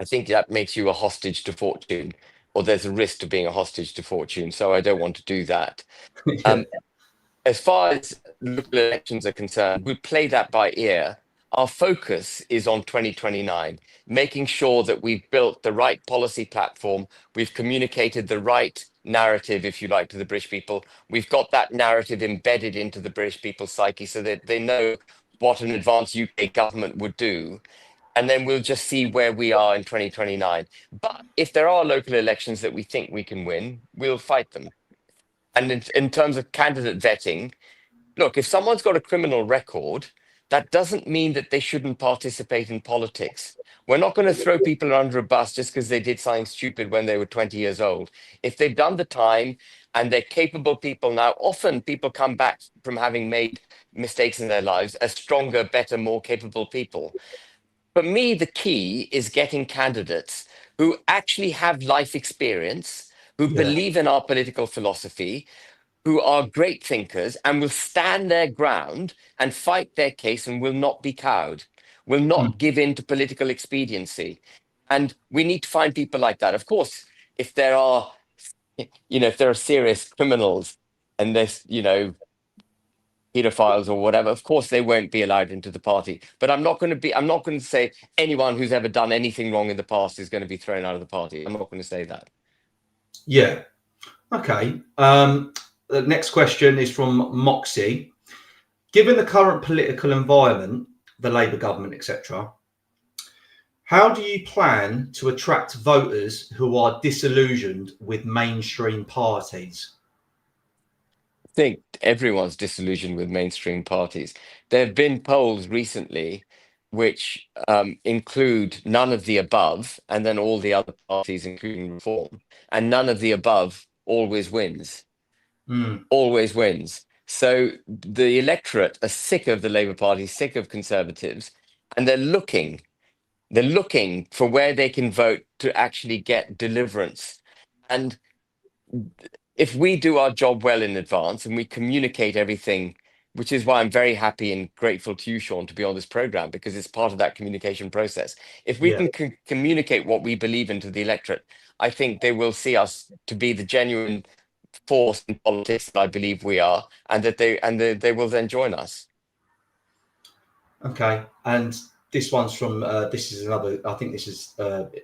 think that makes you a hostage to fortune, or there's a risk to being a hostage to fortune. So I don't want to do that. Yeah. As far as local elections are concerned, we play that by ear. Our focus is on 2029, making sure that we've built the right policy platform, we've communicated the right narrative, if you like, to the British people. We've got that narrative embedded into the British people's psyche so that they know what an advanced UK government would do. And then we'll just see where we are in 2029. But if there are local elections that we think we can win, we'll fight them. And in terms of candidate vetting, look, if someone's got a criminal record, that doesn't mean that they shouldn't participate in politics. We're not going to throw people under a bus just because they did something stupid when they were 20 years old. If they've done the time and they're capable people now, often people come back from having made mistakes in their lives as stronger, better, more capable people. For me, the key is getting candidates who actually have life experience, who Yeah. believe in our political philosophy, who are great thinkers and will stand their ground and fight their case and will not be cowed, will not give in to political expediency. And we need to find people like that. Of course, if there are, if there are serious criminals and there's, pedophiles or whatever, of course they won't be allowed into the party. But I'm not going to say anyone who's ever done anything wrong in the past is going to be thrown out of the party. I'm not going to say that. Yeah. Okay. The next question is from Moxie. Given the current political environment, the Labour government, etc., how do you plan to attract voters who are disillusioned with mainstream parties? Think everyone's disillusioned with mainstream parties. There have been polls recently which include none of the above and then all the other parties, including Reform, and none of the above always wins. Always wins. So the electorate are sick of the Labour Party, sick of Conservatives, and they're looking for where they can vote to actually get deliverance. And if we do our job well in advance and we communicate everything, which is why I'm very happy and grateful to you, Sean, to be on this program, because it's part of that communication process. If we Yeah. can communicate what we believe into the electorate, I think they will see us to be the genuine force in politics that I believe we are, and that they will then join us. Okay. And this one's from this is another. I think this is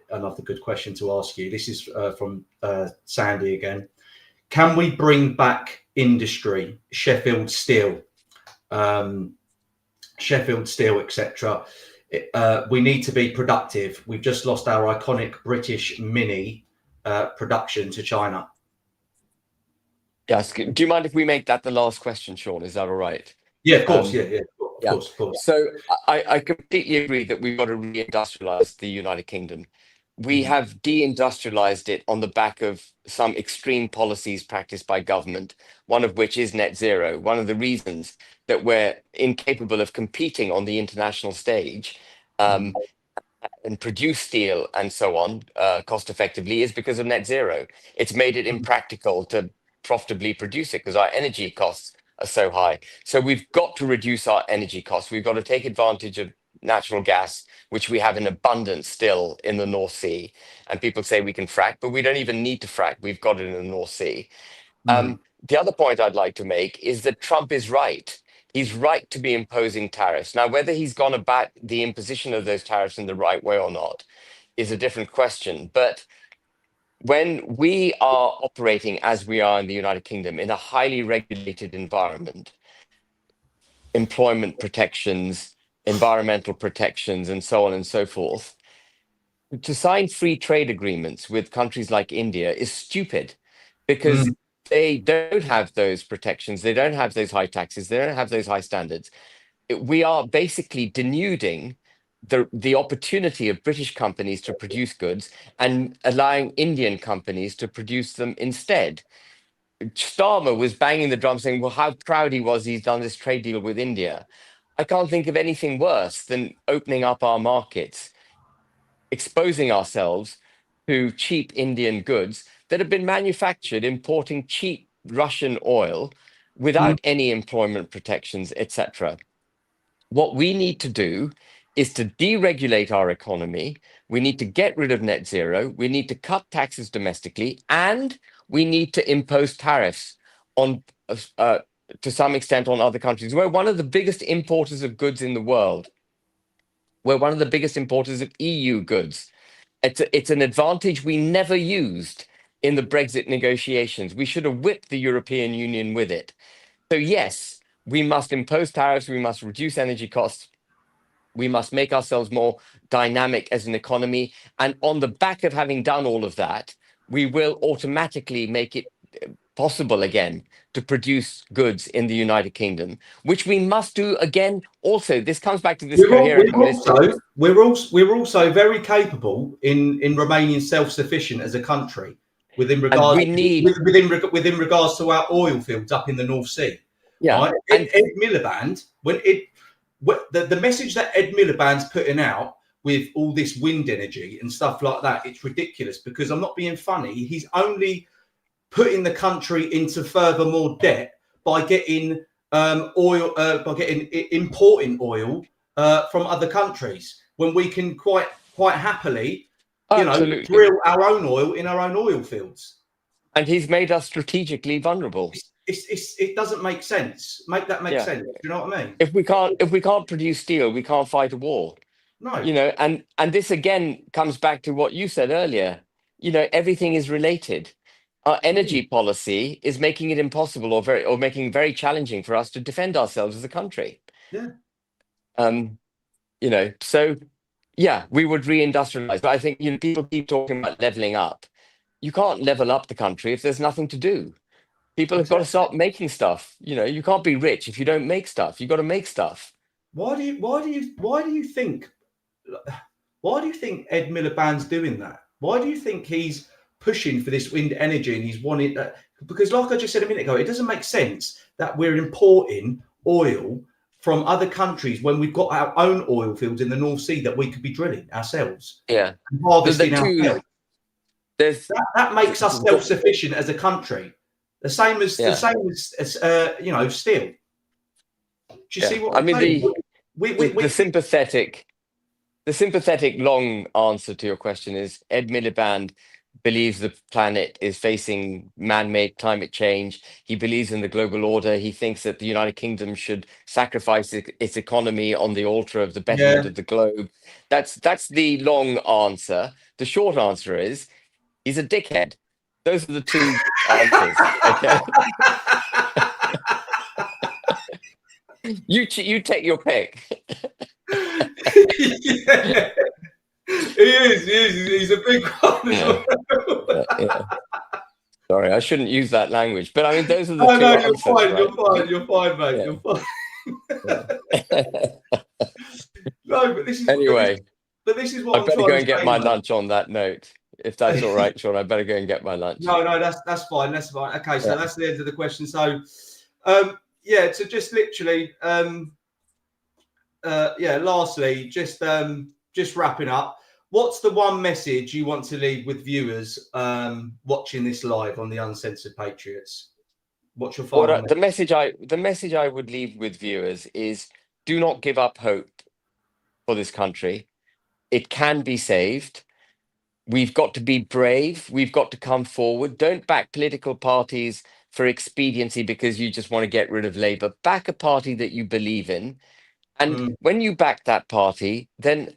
another good question to ask you. This is from Sandy again. Can we bring back industry, Sheffield Steel, etc.? We need to be productive. We've just lost our iconic British Mini production to China. Yes. Do you mind if we make that the last question, Sean? Is that all right? Yeah, of course. Yeah. Of course. So I completely agree that we've got to reindustrialize the United Kingdom. We have deindustrialized it on the back of some extreme policies practiced by government, one of which is net zero. One of the reasons that we're incapable of competing on the international stage and produce steel and so on cost effectively is because of net zero. It's made it impractical to profitably produce it because our energy costs are so high. So we've got to reduce our energy costs. We've got to take advantage of natural gas, which we have in abundance still in the North Sea. And people say we can frack, but we don't even need to frack. We've got it in the North Sea. The other point I'd like to make is that Trump is right. He's right to be imposing tariffs. Now, whether he's gone about the imposition of those tariffs in the right way or not is a different question. But when we are operating as we are in the United Kingdom in a highly regulated environment, employment protections, environmental protections, and so on and so forth, to sign free trade agreements with countries like India is stupid because Mm, they don't have those protections, they don't have those high taxes, they don't have those high standards. We are basically denuding the opportunity of British companies to produce goods and allowing Indian companies to produce them instead. Starmer was banging the drum saying, well, how proud he was he's done this trade deal with India. I can't think of anything worse than opening up our markets, exposing ourselves to cheap Indian goods that have been manufactured importing cheap Russian oil mm, without any employment protections, etc. What we need to do is to deregulate our economy. We need to get rid of net zero. We need to cut taxes domestically, and we need to impose tariffs on, to some extent, on other countries. We're one of the biggest importers of goods in the world. We're one of the biggest importers of EU goods. It's an advantage we never used in the Brexit negotiations. We should have whipped the European Union with it. So yes, we must impose tariffs. We must reduce energy costs. We must make ourselves more dynamic as an economy. And on the back of having done all of that, we will automatically make it possible again to produce goods in the United Kingdom, which we must do again. Also, this comes back to this coherent holistic. we're also very capable in remaining self-sufficient as a country And we need, within regards to our oil fields up in the North Sea. yeah, Right? and Ed Miliband, the message that Ed Miliband's putting out with all this wind energy and stuff like that, it's ridiculous because I'm not being funny. He's only putting the country into further more debt by getting importing oil from other countries when we can quite happily, absolutely. drill our own oil in our own oil fields. And he's made us strategically vulnerable. It doesn't make sense. Make that make Yeah. sense. Do you know what I mean? If we can't produce steel, we can't fight a war. No. And this again comes back to what you said earlier. Everything is related. Our energy policy is making it impossible or making it very challenging for us to defend ourselves as a country. Yeah. So yeah, we would reindustrialize. But I think people keep talking about leveling up. You can't level up the country if there's nothing to do. People have got to start making stuff. You can't be rich if you don't make stuff. You've got to make stuff. Why do you think Ed Miliband's doing that? Why do you think he's pushing for this wind energy and he's wanting that? Because like I just said a minute ago, it doesn't make sense that we're importing oil from other countries when we've got our own oil fields in the North Sea that we could be drilling ourselves. Yeah. And harvesting ourselves. That makes us self-sufficient as a country. The same as steel. Do you see what I'm saying? The sympathetic long answer to your question is Ed Miliband believes the planet is facing man-made climate change. He believes in the global order. He thinks that the United Kingdom should sacrifice its economy on the altar of the betterment of the globe. That's the long answer. The short answer is he's a dickhead. Those are the two answers. Okay. You take your pick. Yeah. He is. He's a big one. Yeah. Sorry, I shouldn't use that language, but I mean those are the two answers. You're fine, mate. Yeah. You're fine. No, but this is anyway. But this is what I better go and get my lunch on that note. If that's all right, Sean, I better go and get my lunch. No, that's fine. That's fine. Okay, so that's the end of the question. So, so just literally, lastly, just wrapping up. What's the one message you want to leave with viewers watching this live on the Uncensored Patriots? What's your final message? The message I would leave with viewers is: do not give up hope for this country. It can be saved. We've got to be brave. We've got to come forward. Don't back political parties for expediency because you just want to get rid of Labour. Back a party that you believe in. And Mm, when you back that party, then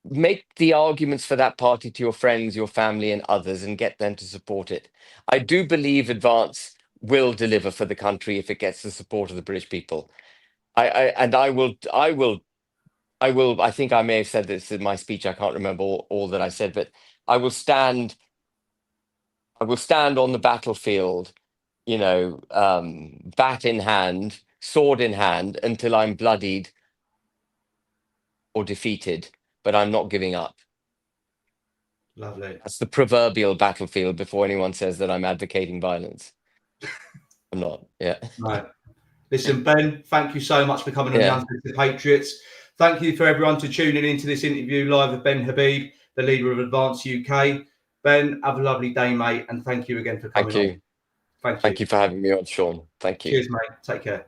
make the arguments for that party to your friends, your family, and others, and get them to support it. I do believe Advance will deliver for the country if it gets the support of the British people. I think I may have said this in my speech. I can't remember all that I said, but I will stand. I will stand on the battlefield, bat in hand, sword in hand, until I'm bloodied or defeated. But I'm not giving up. lovely. That's the proverbial battlefield before anyone says that I'm advocating violence. I'm not. Yeah. No. Listen, Ben, thank you so much for coming on the Yeah. Unfiltered Patriots. Thank you for everyone to tuning into this interview live with Ben Habib, the leader of Advance UK. Ben, have a lovely day, mate, and thank you again for coming Thank you. on. Thank you. Thank you for having me on, Sean. Thank you. Cheers, mate. Take care.